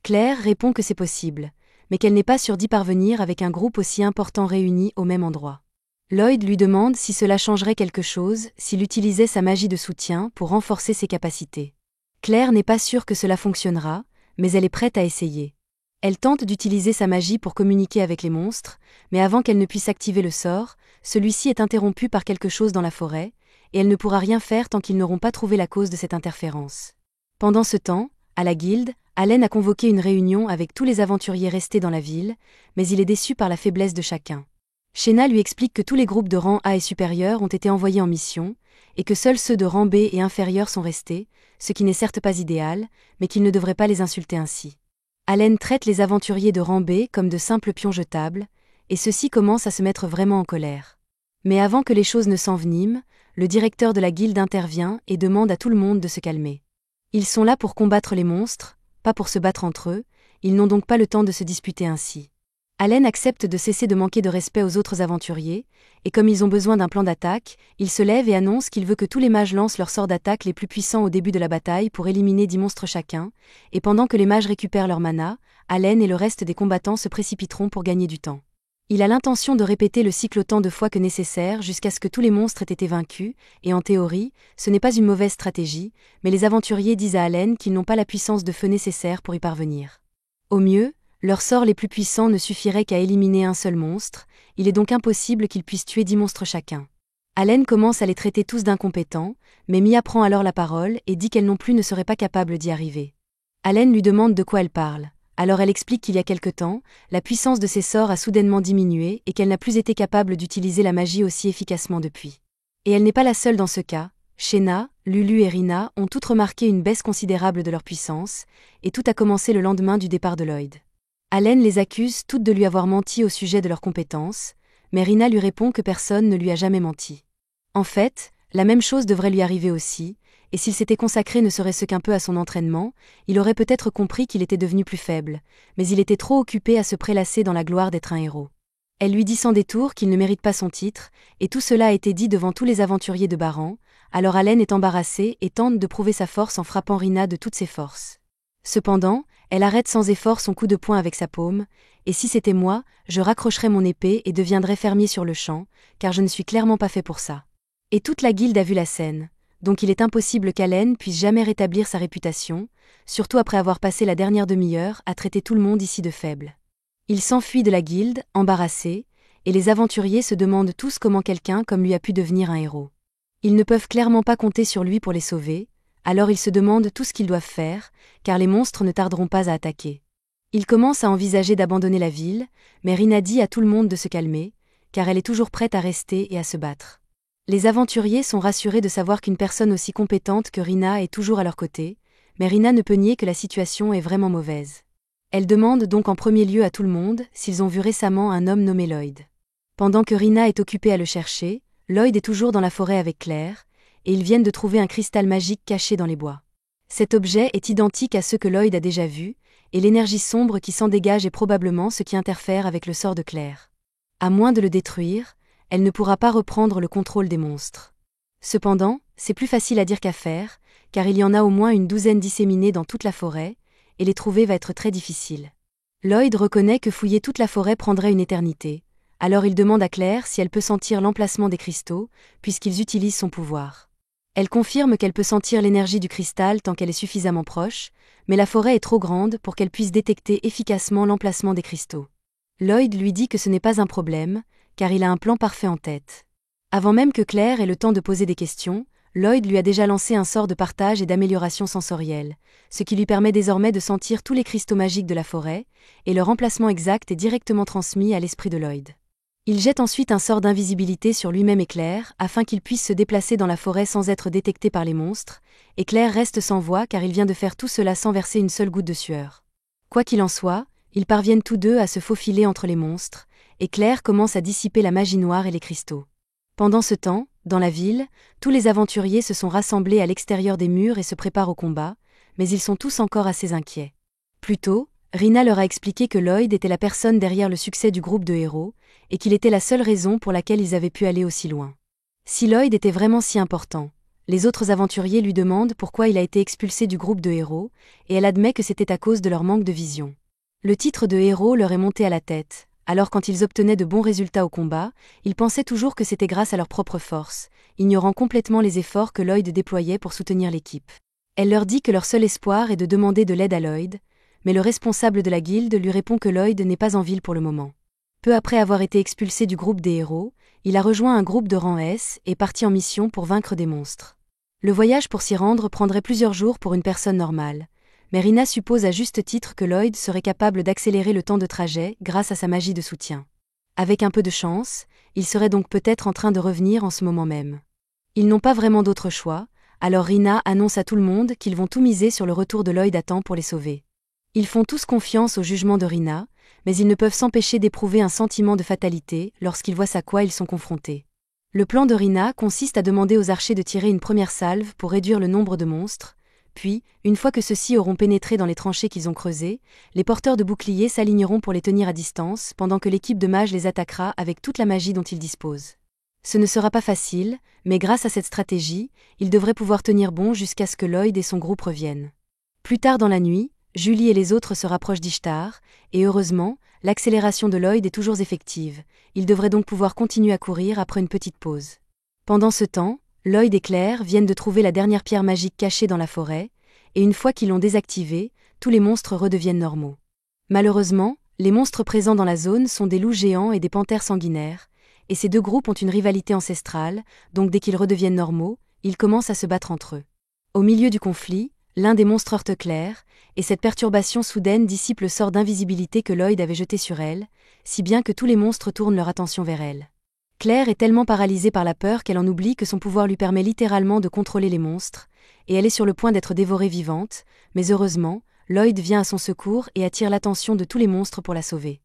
Claire répond que c'est possible, mais qu'elle n'est pas sûre d'y parvenir avec un groupe aussi important réuni au même endroit. Lloyd lui demande si cela changerait quelque chose s'il utilisait sa magie de soutien pour renforcer ses capacités. Claire n'est pas sûre que cela fonctionnera, mais elle est prête à essayer. Elle tente d'utiliser sa magie pour communiquer avec les monstres, mais avant qu'elle ne puisse activer le sort, celui-ci est interrompu par quelque chose dans la forêt, et elle ne pourra rien faire tant qu'ils n'auront pas trouvé la cause de cette interférence. Pendant ce temps, à la guilde, Allen a convoqué une réunion avec tous les aventuriers restés dans la ville, mais il est déçu par la faiblesse de chacun. Shena lui explique que tous les groupes de rang A et supérieur ont été envoyés en mission, et que seuls ceux de rang B et inférieur sont restés, ce qui n'est certes pas idéal, mais qu'il ne devrait pas les insulter ainsi. Allen traite les aventuriers de rang B comme de simples pions jetables, et ceux-ci commencent à se mettre vraiment en colère. Mais avant que les choses ne s'enveniment, le directeur de la guilde intervient et demande à tout le monde de se calmer. Ils sont là pour combattre les monstres, pas pour se battre entre eux, ils n'ont donc pas le temps de se disputer ainsi. Allen accepte de cesser de manquer de respect aux autres aventuriers, et comme ils ont besoin d'un plan d'attaque, il se lève et annonce qu'il veut que tous les mages lancent leurs sorts d'attaque les plus puissants au début de la bataille pour éliminer 10 monstres chacun, et pendant que les mages récupèrent leur mana, Allen et le reste des combattants se précipiteront pour gagner du temps. Il a l'intention de répéter le cycle autant de fois que nécessaire jusqu'à ce que tous les monstres aient été vaincus, et en théorie, ce n'est pas une mauvaise stratégie, mais les aventuriers disent à Allen qu'ils n'ont pas la puissance de feu nécessaire pour y parvenir. Au mieux, leurs sorts les plus puissants ne suffiraient qu'à éliminer un seul monstre, il est donc impossible qu'ils puissent tuer 10 monstres chacun. Allen commence à les traiter tous d'incompétents, mais Mia prend alors la parole et dit qu'elle non plus ne serait pas capable d'y arriver. Allen lui demande de quoi elle parle. Alors elle explique qu'il y a quelque temps, la puissance de ses sorts a soudainement diminué et qu'elle n'a plus été capable d'utiliser la magie aussi efficacement depuis. Et elle n'est pas la seule dans ce cas, Shena, Lulu et Rina ont toutes remarqué une baisse considérable de leur puissance, et tout a commencé le lendemain du départ de Lloyd. Allen les accuse toutes de lui avoir menti au sujet de leurs compétences, mais Rina lui répond que personne ne lui a jamais menti. En fait, la même chose devrait lui arriver aussi, et s'il s'était consacré ne serait-ce qu'un peu à son entraînement, il aurait peut-être compris qu'il était devenu plus faible, mais il était trop occupé à se prélasser dans la gloire d'être un héros. Elle lui dit sans détour qu'il ne mérite pas son titre, et tout cela a été dit devant tous les aventuriers de Baran, alors Allen est embarrassée et tente de prouver sa force en frappant Rina de toutes ses forces. Cependant, elle arrête sans effort son coup de poing avec sa paume, et si c'était moi, je raccrocherais mon épée et deviendrais fermier sur le champ, car je ne suis clairement pas fait pour ça. Et toute la guilde a vu la scène, donc il est impossible qu'Allen puisse jamais rétablir sa réputation, surtout après avoir passé la dernière demi-heure à traiter tout le monde ici de faible. Il s'enfuit de la guilde, embarrassé, et les aventuriers se demandent tous comment quelqu'un comme lui a pu devenir un héros. Ils ne peuvent clairement pas compter sur lui pour les sauver, alors ils se demandent tout ce qu'ils doivent faire, car les monstres ne tarderont pas à attaquer. Ils commencent à envisager d'abandonner la ville, mais Rina dit à tout le monde de se calmer, car elle est toujours prête à rester et à se battre. Les aventuriers sont rassurés de savoir qu'une personne aussi compétente que Rina est toujours à leur côté, mais Rina ne peut nier que la situation est vraiment mauvaise. Elle demande donc en premier lieu à tout le monde s'ils ont vu récemment un homme nommé Lloyd. Pendant que Rina est occupée à le chercher, Lloyd est toujours dans la forêt avec Claire, et ils viennent de trouver un cristal magique caché dans les bois. Cet objet est identique à ceux que Lloyd a déjà vus, et l'énergie sombre qui s'en dégage est probablement ce qui interfère avec le sort de Claire. À moins de le détruire, elle ne pourra pas reprendre le contrôle des monstres. Cependant, c'est plus facile à dire qu'à faire, car il y en a au moins une douzaine disséminés dans toute la forêt, et les trouver va être très difficile. Lloyd reconnaît que fouiller toute la forêt prendrait une éternité, alors il demande à Claire si elle peut sentir l'emplacement des cristaux, puisqu'ils utilisent son pouvoir. Elle confirme qu'elle peut sentir l'énergie du cristal tant qu'elle est suffisamment proche, mais la forêt est trop grande pour qu'elle puisse détecter efficacement l'emplacement des cristaux. Lloyd lui dit que ce n'est pas un problème, car il a un plan parfait en tête. Avant même que Claire ait le temps de poser des questions, Lloyd lui a déjà lancé un sort de partage et d'amélioration sensorielle, ce qui lui permet désormais de sentir tous les cristaux magiques de la forêt, et leur emplacement exact est directement transmis à l'esprit de Lloyd. Il jette ensuite un sort d'invisibilité sur lui-même et Claire, afin qu'il puisse se déplacer dans la forêt sans être détecté par les monstres, et Claire reste sans voix car il vient de faire tout cela sans verser une seule goutte de sueur. Quoi qu'il en soit, ils parviennent tous deux à se faufiler entre les monstres, et Claire commence à dissiper la magie noire et les cristaux. Pendant ce temps, dans la ville, tous les aventuriers se sont rassemblés à l'extérieur des murs et se préparent au combat, mais ils sont tous encore assez inquiets. Plus tôt, Rina leur a expliqué que Lloyd était la personne derrière le succès du groupe de héros, et qu'il était la seule raison pour laquelle ils avaient pu aller aussi loin. Si Lloyd était vraiment si important, les autres aventuriers lui demandent pourquoi il a été expulsé du groupe de héros, et elle admet que c'était à cause de leur manque de vision. Le titre de héros leur est monté à la tête. Alors quand ils obtenaient de bons résultats au combat, ils pensaient toujours que c'était grâce à leur propre force, ignorant complètement les efforts que Lloyd déployait pour soutenir l'équipe. Elle leur dit que leur seul espoir est de demander de l'aide à Lloyd, mais le responsable de la guilde lui répond que Lloyd n'est pas en ville pour le moment. Peu après avoir été expulsé du groupe des héros, il a rejoint un groupe de rang S et parti en mission pour vaincre des monstres. Le voyage pour s'y rendre prendrait plusieurs jours pour une personne normale. Mais Rina suppose à juste titre que Lloyd serait capable d'accélérer le temps de trajet grâce à sa magie de soutien. Avec un peu de chance, il serait donc peut-être en train de revenir en ce moment même. Ils n'ont pas vraiment d'autre choix, alors Rina annonce à tout le monde qu'ils vont tout miser sur le retour de Lloyd à temps pour les sauver. Ils font tous confiance au jugement de Rina, mais ils ne peuvent s'empêcher d'éprouver un sentiment de fatalité lorsqu'ils voient à quoi ils sont confrontés. Le plan de Rina consiste à demander aux archers de tirer une première salve pour réduire le nombre de monstres. Puis, une fois que ceux-ci auront pénétré dans les tranchées qu'ils ont creusées, les porteurs de boucliers s'aligneront pour les tenir à distance pendant que l'équipe de mages les attaquera avec toute la magie dont ils disposent. Ce ne sera pas facile, mais grâce à cette stratégie, ils devraient pouvoir tenir bon jusqu'à ce que Lloyd et son groupe reviennent. Plus tard dans la nuit, Julie et les autres se rapprochent d'Ishtar, et heureusement, l'accélération de Lloyd est toujours effective. Il devrait donc pouvoir continuer à courir après une petite pause. Pendant ce temps, Lloyd et Claire viennent de trouver la dernière pierre magique cachée dans la forêt, et une fois qu'ils l'ont désactivée, tous les monstres redeviennent normaux. Malheureusement, les monstres présents dans la zone sont des loups géants et des panthères sanguinaires, et ces deux groupes ont une rivalité ancestrale, donc dès qu'ils redeviennent normaux, ils commencent à se battre entre eux. Au milieu du conflit, l'un des monstres heurte Claire, et cette perturbation soudaine dissipe le sort d'invisibilité que Lloyd avait jeté sur elle, si bien que tous les monstres tournent leur attention vers elle. Claire est tellement paralysée par la peur qu'elle en oublie que son pouvoir lui permet littéralement de contrôler les monstres, et elle est sur le point d'être dévorée vivante, mais heureusement, Lloyd vient à son secours et attire l'attention de tous les monstres pour la sauver.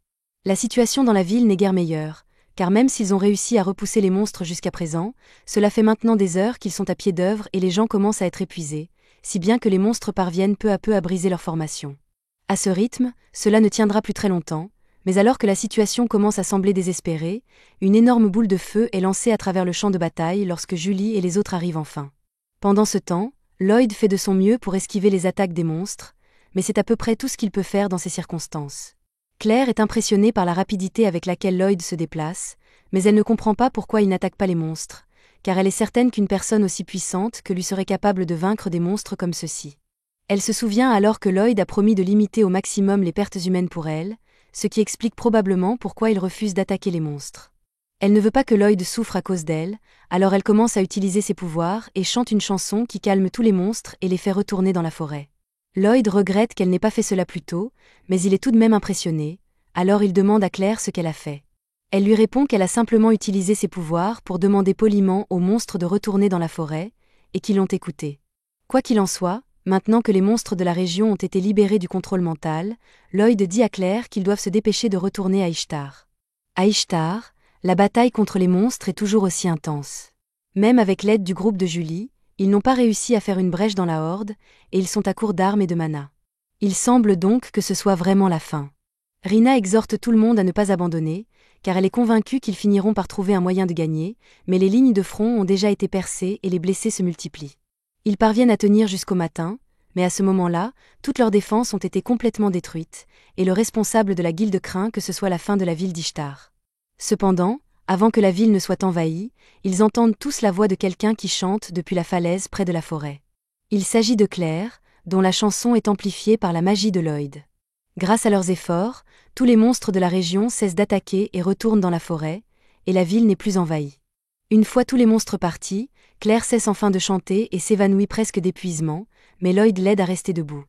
La situation dans la ville n'est guère meilleure, car même s'ils ont réussi à repousser les monstres jusqu'à présent, cela fait maintenant des heures qu'ils sont à pied d'œuvre et les gens commencent à être épuisés, si bien que les monstres parviennent peu à peu à briser leur formation. À ce rythme, cela ne tiendra plus très longtemps, mais alors que la situation commence à sembler désespérée, une énorme boule de feu est lancée à travers le champ de bataille lorsque Julie et les autres arrivent enfin. Pendant ce temps, Lloyd fait de son mieux pour esquiver les attaques des monstres, mais c'est à peu près tout ce qu'il peut faire dans ces circonstances. Claire est impressionnée par la rapidité avec laquelle Lloyd se déplace, mais elle ne comprend pas pourquoi il n'attaque pas les monstres, car elle est certaine qu'une personne aussi puissante que lui serait capable de vaincre des monstres comme ceux-ci. Elle se souvient alors que Lloyd a promis de limiter au maximum les pertes humaines pour elle, ce qui explique probablement pourquoi il refuse d'attaquer les monstres. Elle ne veut pas que Lloyd souffre à cause d'elle, alors elle commence à utiliser ses pouvoirs et chante une chanson qui calme tous les monstres et les fait retourner dans la forêt. Lloyd regrette qu'elle n'ait pas fait cela plus tôt, mais il est tout de même impressionné, alors il demande à Claire ce qu'elle a fait. Elle lui répond qu'elle a simplement utilisé ses pouvoirs pour demander poliment aux monstres de retourner dans la forêt, et qu'ils l'ont écoutée. Quoi qu'il en soit, maintenant que les monstres de la région ont été libérés du contrôle mental, Lloyd dit à Claire qu'ils doivent se dépêcher de retourner à Ishtar. À Ishtar, la bataille contre les monstres est toujours aussi intense. Même avec l'aide du groupe de Julie, ils n'ont pas réussi à faire une brèche dans la horde, et ils sont à court d'armes et de mana. Il semble donc que ce soit vraiment la fin. Rina exhorte tout le monde à ne pas abandonner, car elle est convaincue qu'ils finiront par trouver un moyen de gagner, mais les lignes de front ont déjà été percées et les blessés se multiplient. Ils parviennent à tenir jusqu'au matin, mais à ce moment-là, toutes leurs défenses ont été complètement détruites, et le responsable de la guilde craint que ce soit la fin de la ville d'Ishtar. Cependant, avant que la ville ne soit envahie, ils entendent tous la voix de quelqu'un qui chante depuis la falaise près de la forêt. Il s'agit de Claire, dont la chanson est amplifiée par la magie de Lloyd. Grâce à leurs efforts, tous les monstres de la région cessent d'attaquer et retournent dans la forêt, et la ville n'est plus envahie. Une fois tous les monstres partis, Claire cesse enfin de chanter et s'évanouit presque d'épuisement, mais Lloyd l'aide à rester debout.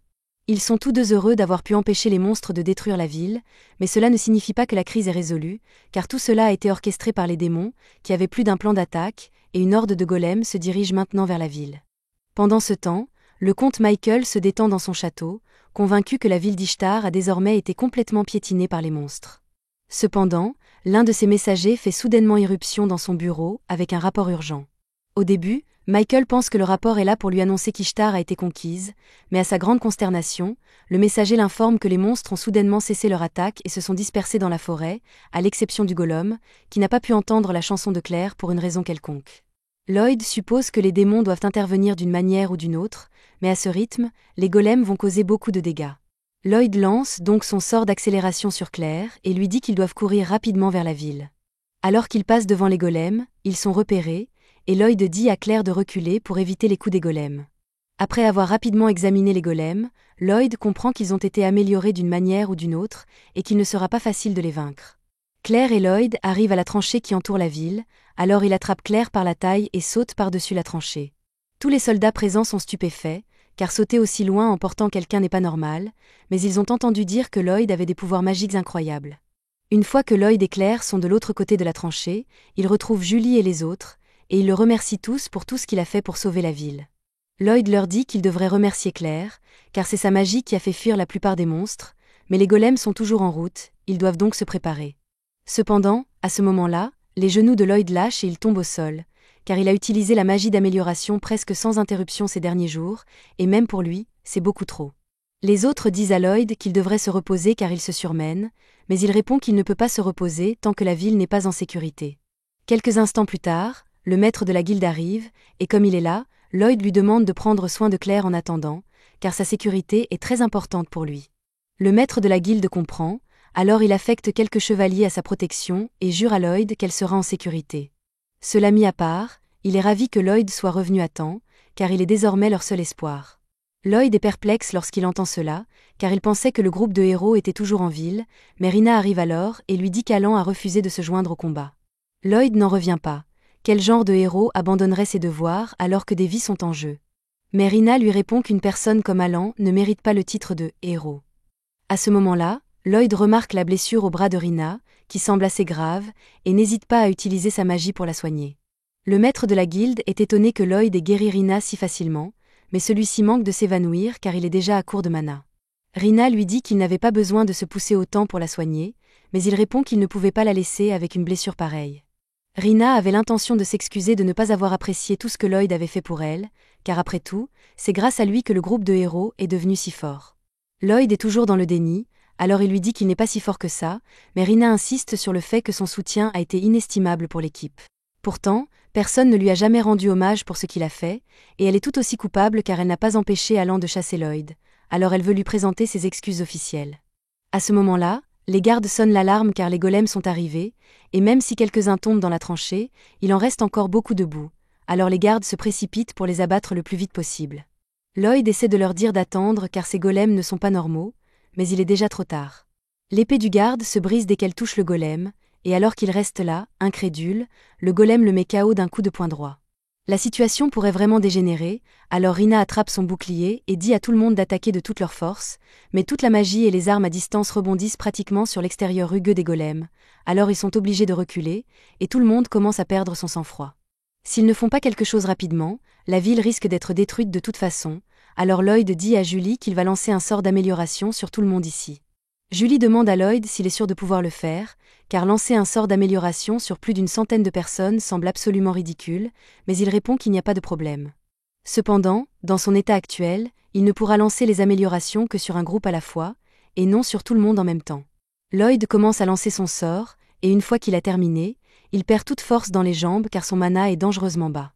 Ils sont tous deux heureux d'avoir pu empêcher les monstres de détruire la ville, mais cela ne signifie pas que la crise est résolue, car tout cela a été orchestré par les démons, qui avaient plus d'un plan d'attaque, et une horde de golems se dirige maintenant vers la ville. Pendant ce temps, le comte Michael se détend dans son château, convaincu que la ville d'Ishtar a désormais été complètement piétinée par les monstres. Cependant, l'un de ses messagers fait soudainement irruption dans son bureau avec un rapport urgent. Au début, Michael pense que le rapport est là pour lui annoncer qu'Ishtar a été conquise, mais à sa grande consternation, le messager l'informe que les monstres ont soudainement cessé leur attaque et se sont dispersés dans la forêt, à l'exception du golem, qui n'a pas pu entendre la chanson de Claire pour une raison quelconque. Lloyd suppose que les démons doivent intervenir d'une manière ou d'une autre, mais à ce rythme, les golems vont causer beaucoup de dégâts. Lloyd lance donc son sort d'accélération sur Claire et lui dit qu'ils doivent courir rapidement vers la ville. Alors qu'ils passent devant les golems, ils sont repérés, et Lloyd dit à Claire de reculer pour éviter les coups des golems. Après avoir rapidement examiné les golems, Lloyd comprend qu'ils ont été améliorés d'une manière ou d'une autre, et qu'il ne sera pas facile de les vaincre. Claire et Lloyd arrivent à la tranchée qui entoure la ville, alors il attrape Claire par la taille et saute par-dessus la tranchée. Tous les soldats présents sont stupéfaits, car sauter aussi loin en portant quelqu'un n'est pas normal, mais ils ont entendu dire que Lloyd avait des pouvoirs magiques incroyables. Une fois que Lloyd et Claire sont de l'autre côté de la tranchée, ils retrouvent Julie et les autres, et ils le remercient tous pour tout ce qu'il a fait pour sauver la ville. Lloyd leur dit qu'ils devraient remercier Claire, car c'est sa magie qui a fait fuir la plupart des monstres, mais les golems sont toujours en route, ils doivent donc se préparer. Cependant, à ce moment-là, les genoux de Lloyd lâchent et il tombe au sol, car il a utilisé la magie d'amélioration presque sans interruption ces derniers jours, et même pour lui, c'est beaucoup trop. Les autres disent à Lloyd qu'il devrait se reposer car il se surmène, mais il répond qu'il ne peut pas se reposer tant que la ville n'est pas en sécurité. Quelques instants plus tard, le maître de la guilde arrive, et comme il est là, Lloyd lui demande de prendre soin de Claire en attendant, car sa sécurité est très importante pour lui. Le maître de la guilde comprend, alors il affecte quelques chevaliers à sa protection et jure à Lloyd qu'elle sera en sécurité. Cela mis à part, il est ravi que Lloyd soit revenu à temps, car il est désormais leur seul espoir. Lloyd est perplexe lorsqu'il entend cela, car il pensait que le groupe de héros était toujours en ville, mais Rina arrive alors et lui dit qu'Alan a refusé de se joindre au combat. Lloyd n'en revient pas. Quel genre de héros abandonnerait ses devoirs alors que des vies sont en jeu? Mais Rina lui répond qu'une personne comme Alan ne mérite pas le titre de héros. À ce moment-là, Lloyd remarque la blessure au bras de Rina, qui semble assez grave, et n'hésite pas à utiliser sa magie pour la soigner. Le maître de la guilde est étonné que Lloyd ait guéri Rina si facilement, mais celui-ci manque de s'évanouir car il est déjà à court de mana. Rina lui dit qu'il n'avait pas besoin de se pousser autant pour la soigner, mais il répond qu'il ne pouvait pas la laisser avec une blessure pareille. Rina avait l'intention de s'excuser de ne pas avoir apprécié tout ce que Lloyd avait fait pour elle, car après tout, c'est grâce à lui que le groupe de héros est devenu si fort. Lloyd est toujours dans le déni, alors il lui dit qu'il n'est pas si fort que ça, mais Rina insiste sur le fait que son soutien a été inestimable pour l'équipe. Pourtant, personne ne lui a jamais rendu hommage pour ce qu'il a fait, et elle est tout aussi coupable car elle n'a pas empêché Alan de chasser Lloyd, alors elle veut lui présenter ses excuses officielles. À ce moment-là, les gardes sonnent l'alarme car les golems sont arrivés, et même si quelques-uns tombent dans la tranchée, il en reste encore beaucoup debout, alors les gardes se précipitent pour les abattre le plus vite possible. Lloyd essaie de leur dire d'attendre car ces golems ne sont pas normaux, mais il est déjà trop tard. L'épée du garde se brise dès qu'elle touche le golem, et alors qu'il reste là, incrédule, le golem le met KO d'un coup de poing droit. La situation pourrait vraiment dégénérer, alors Rina attrape son bouclier et dit à tout le monde d'attaquer de toute leur force, mais toute la magie et les armes à distance rebondissent pratiquement sur l'extérieur rugueux des golems, alors ils sont obligés de reculer, et tout le monde commence à perdre son sang-froid. S'ils ne font pas quelque chose rapidement, la ville risque d'être détruite de toute façon, alors Lloyd dit à Julie qu'il va lancer un sort d'amélioration sur tout le monde ici. Julie demande à Lloyd s'il est sûr de pouvoir le faire, car lancer un sort d'amélioration sur plus d'une centaine de personnes semble absolument ridicule, mais il répond qu'il n'y a pas de problème. Cependant, dans son état actuel, il ne pourra lancer les améliorations que sur un groupe à la fois, et non sur tout le monde en même temps. Lloyd commence à lancer son sort, et une fois qu'il a terminé, il perd toute force dans les jambes car son mana est dangereusement bas.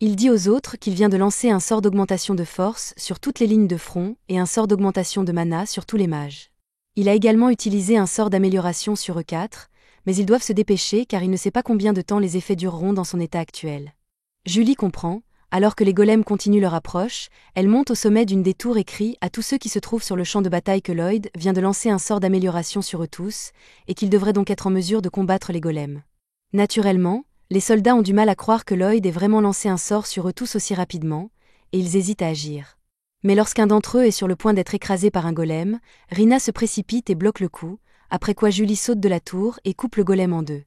Il dit aux autres qu'il vient de lancer un sort d'augmentation de force sur toutes les lignes de front et un sort d'augmentation de mana sur tous les mages. Il a également utilisé un sort d'amélioration sur eux 4, mais ils doivent se dépêcher car il ne sait pas combien de temps les effets dureront dans son état actuel. Julie comprend, Alors que les golems continuent leur approche, elle monte au sommet d'une des tours et crie à tous ceux qui se trouvent sur le champ de bataille que Lloyd vient de lancer un sort d'amélioration sur eux tous, et qu'ils devraient donc être en mesure de combattre les golems. Naturellement, les soldats ont du mal à croire que Lloyd ait vraiment lancé un sort sur eux tous aussi rapidement, et ils hésitent à agir. Mais lorsqu'un d'entre eux est sur le point d'être écrasé par un golem, Rina se précipite et bloque le coup, après quoi Julie saute de la tour et coupe le golem en deux.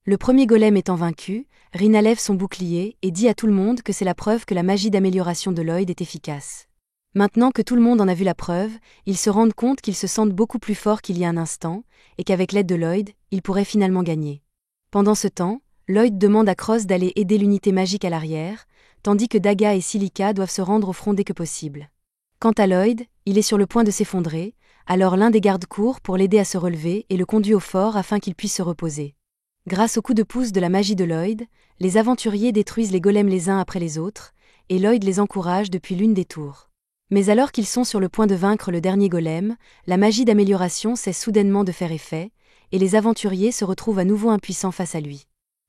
Le premier golem étant vaincu, Rina lève son bouclier et dit à tout le monde que c'est la preuve que la magie d'amélioration de Lloyd est efficace. Maintenant que tout le monde en a vu la preuve, ils se rendent compte qu'ils se sentent beaucoup plus forts qu'il y a un instant, et qu'avec l'aide de Lloyd, ils pourraient finalement gagner. Pendant ce temps, Lloyd demande à Cross d'aller aider l'unité magique à l'arrière, tandis que Daga et Silica doivent se rendre au front dès que possible. Quant à Lloyd, il est sur le point de s'effondrer, alors l'un des gardes court pour l'aider à se relever et le conduit au fort afin qu'il puisse se reposer. Grâce au coup de pouce de la magie de Lloyd, les aventuriers détruisent les golems les uns après les autres, et Lloyd les encourage depuis l'une des tours. Mais alors qu'ils sont sur le point de vaincre le dernier golem, la magie d'amélioration cesse soudainement de faire effet, et les aventuriers se retrouvent à nouveau impuissants face à lui.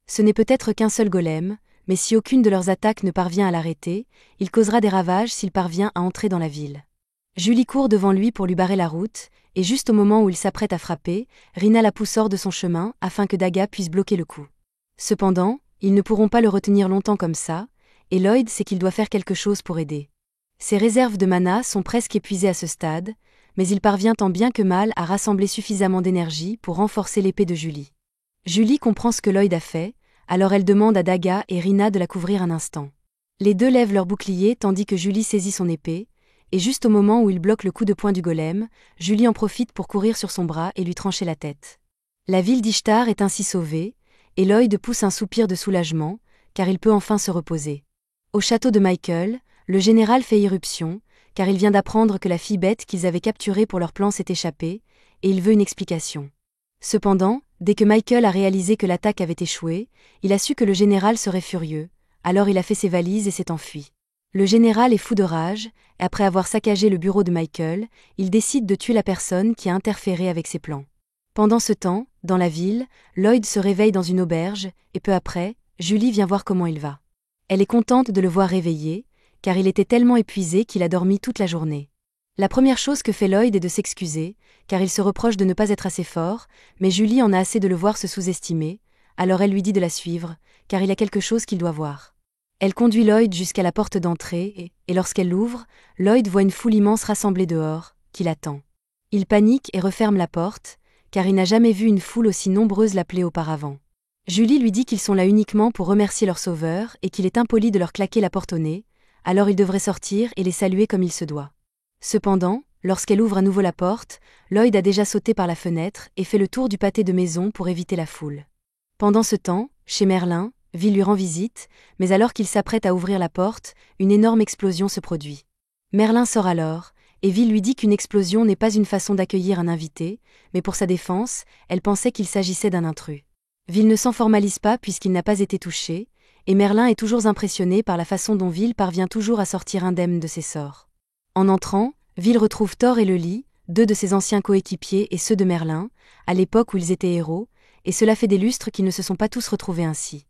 Ce n'est peut-être qu'un seul golem, mais si aucune de leurs attaques ne parvient à l'arrêter, il causera des ravages s'il parvient à entrer dans la ville. Julie court devant lui pour lui barrer la route, et juste au moment où il s'apprête à frapper, Rina la pousse hors de son chemin afin que Daga puisse bloquer le coup. Cependant, ils ne pourront pas le retenir longtemps comme ça, et Lloyd sait qu'il doit faire quelque chose pour aider. Ses réserves de mana sont presque épuisées à ce stade, mais il parvient tant bien que mal à rassembler suffisamment d'énergie pour renforcer l'épée de Julie. Julie comprend ce que Lloyd a fait, alors elle demande à Daga et Rina de la couvrir un instant. Les deux lèvent leur bouclier tandis que Julie saisit son épée, et juste au moment où il bloque le coup de poing du golem, Julie en profite pour courir sur son bras et lui trancher la tête. La ville d'Ishtar est ainsi sauvée, et Lloyd pousse un soupir de soulagement, car il peut enfin se reposer. Au château de Michael, le général fait irruption, car il vient d'apprendre que la fille bête qu'ils avaient capturée pour leur plan s'est échappée, et il veut une explication. Cependant, dès que Michael a réalisé que l'attaque avait échoué, il a su que le général serait furieux, alors il a fait ses valises et s'est enfui. Le général est fou de rage, et après avoir saccagé le bureau de Michael, il décide de tuer la personne qui a interféré avec ses plans. Pendant ce temps, dans la ville, Lloyd se réveille dans une auberge, et peu après, Julie vient voir comment il va. Elle est contente de le voir réveillé, car il était tellement épuisé qu'il a dormi toute la journée. La première chose que fait Lloyd est de s'excuser, car il se reproche de ne pas être assez fort, mais Julie en a assez de le voir se sous-estimer, alors elle lui dit de la suivre, car il a quelque chose qu'il doit voir. Elle conduit Lloyd jusqu'à la porte d'entrée et lorsqu'elle l'ouvre, Lloyd voit une foule immense rassemblée dehors, qui l'attend. Il panique et referme la porte, car il n'a jamais vu une foule aussi nombreuse l'appeler auparavant. Julie lui dit qu'ils sont là uniquement pour remercier leur sauveur et qu'il est impoli de leur claquer la porte au nez, alors il devrait sortir et les saluer comme il se doit. Cependant, lorsqu'elle ouvre à nouveau la porte, Lloyd a déjà sauté par la fenêtre et fait le tour du pâté de maison pour éviter la foule. Pendant ce temps, chez Merlin, Vil lui rend visite, mais alors qu'il s'apprête à ouvrir la porte, une énorme explosion se produit. Merlin sort alors, et Vil lui dit qu'une explosion n'est pas une façon d'accueillir un invité, mais pour sa défense, elle pensait qu'il s'agissait d'un intrus. Vil ne s'en formalise pas puisqu'il n'a pas été touché, et Merlin est toujours impressionné par la façon dont Vil parvient toujours à sortir indemne de ses sorts. En entrant, Vil retrouve Thor et le lit, deux de ses anciens coéquipiers et ceux de Merlin, à l'époque où ils étaient héros, et cela fait des lustres qu'ils ne se sont pas tous retrouvés ainsi.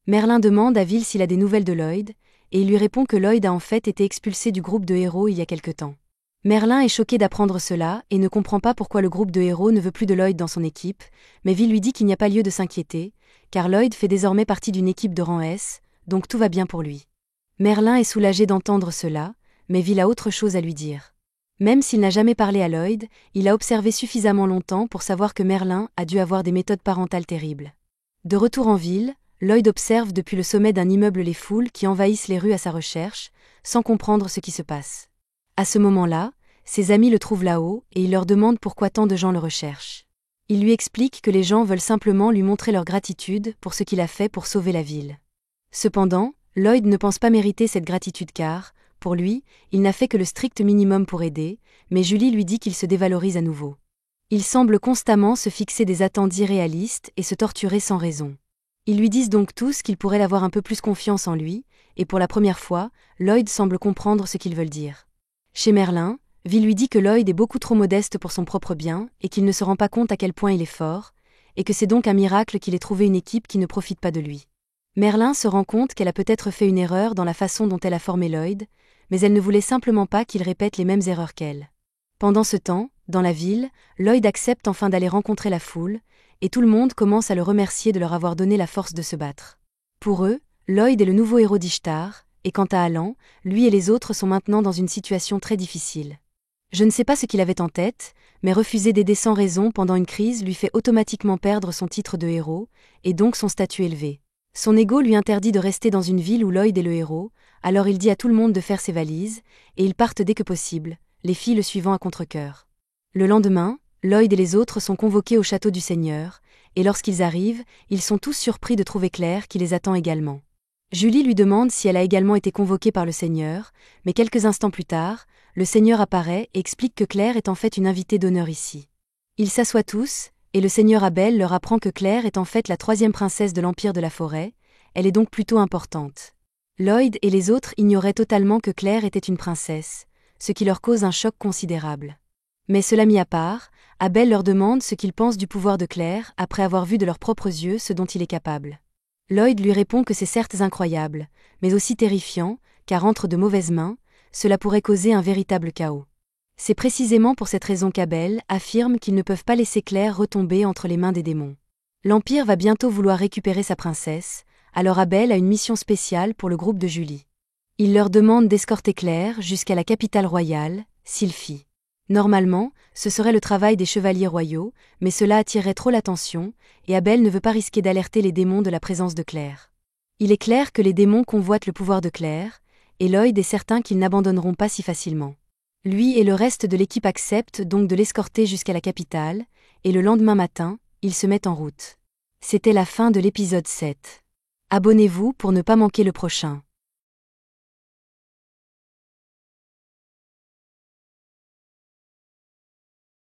Merlin demande à Vil s'il a des nouvelles de Lloyd, et il lui répond que Lloyd a en fait été expulsé du groupe de héros il y a quelque temps. Merlin est choqué d'apprendre cela et ne comprend pas pourquoi le groupe de héros ne veut plus de Lloyd dans son équipe, mais Vil lui dit qu'il n'y a pas lieu de s'inquiéter, car Lloyd fait désormais partie d'une équipe de rang S, donc tout va bien pour lui. Merlin est soulagé d'entendre cela, mais Vil a autre chose à lui dire. Même s'il n'a jamais parlé à Lloyd, il a observé suffisamment longtemps pour savoir que Merlin a dû avoir des méthodes parentales terribles. De retour en ville, Lloyd observe depuis le sommet d'un immeuble les foules qui envahissent les rues à sa recherche, sans comprendre ce qui se passe. À ce moment-là, ses amis le trouvent là-haut et il leur demande pourquoi tant de gens le recherchent. Il lui explique que les gens veulent simplement lui montrer leur gratitude pour ce qu'il a fait pour sauver la ville. Cependant, Lloyd ne pense pas mériter cette gratitude car, pour lui, il n'a fait que le strict minimum pour aider, mais Julie lui dit qu'il se dévalorise à nouveau. Il semble constamment se fixer des attentes irréalistes et se torturer sans raison. Ils lui disent donc tous qu'il pourrait avoir un peu plus confiance en lui, et pour la première fois, Lloyd semble comprendre ce qu'ils veulent dire. Chez Merlin, Vil lui dit que Lloyd est beaucoup trop modeste pour son propre bien, et qu'il ne se rend pas compte à quel point il est fort, et que c'est donc un miracle qu'il ait trouvé une équipe qui ne profite pas de lui. Merlin se rend compte qu'elle a peut-être fait une erreur dans la façon dont elle a formé Lloyd, mais elle ne voulait simplement pas qu'il répète les mêmes erreurs qu'elle. Pendant ce temps, dans la ville, Lloyd accepte enfin d'aller rencontrer la foule, et tout le monde commence à le remercier de leur avoir donné la force de se battre. Pour eux, Lloyd est le nouveau héros d'Ishtar, et quant à Alan, lui et les autres sont maintenant dans une situation très difficile. Je ne sais pas ce qu'il avait en tête, mais refuser d'aider sans raison pendant une crise lui fait automatiquement perdre son titre de héros, et donc son statut élevé. Son ego lui interdit de rester dans une ville où Lloyd est le héros, alors il dit à tout le monde de faire ses valises, et ils partent dès que possible, les filles le suivant à contre-cœur. Le lendemain, Lloyd et les autres sont convoqués au château du Seigneur, et lorsqu'ils arrivent, ils sont tous surpris de trouver Claire qui les attend également. Julie lui demande si elle a également été convoquée par le Seigneur, mais quelques instants plus tard, le Seigneur apparaît et explique que Claire est en fait une invitée d'honneur ici. Ils s'assoient tous, et le Seigneur Abel leur apprend que Claire est en fait la 3e princesse de l'Empire de la Forêt, elle est donc plutôt importante. Lloyd et les autres ignoraient totalement que Claire était une princesse, ce qui leur cause un choc considérable. Mais cela mis à part, Abel leur demande ce qu'ils pensent du pouvoir de Claire après avoir vu de leurs propres yeux ce dont il est capable. Lloyd lui répond que c'est certes incroyable, mais aussi terrifiant, car entre de mauvaises mains, cela pourrait causer un véritable chaos. C'est précisément pour cette raison qu'Abel affirme qu'ils ne peuvent pas laisser Claire retomber entre les mains des démons. L'Empire va bientôt vouloir récupérer sa princesse, alors Abel a une mission spéciale pour le groupe de Julie. Il leur demande d'escorter Claire jusqu'à la capitale royale, Sylphie. Normalement, ce serait le travail des chevaliers royaux, mais cela attirerait trop l'attention, et Abel ne veut pas risquer d'alerter les démons de la présence de Claire. Il est clair que les démons convoitent le pouvoir de Claire, et Lloyd est certain qu'ils n'abandonneront pas si facilement. Lui et le reste de l'équipe acceptent donc de l'escorter jusqu'à la capitale, et le lendemain matin, ils se mettent en route. C'était la fin de l'épisode 7. Abonnez-vous pour ne pas manquer le prochain.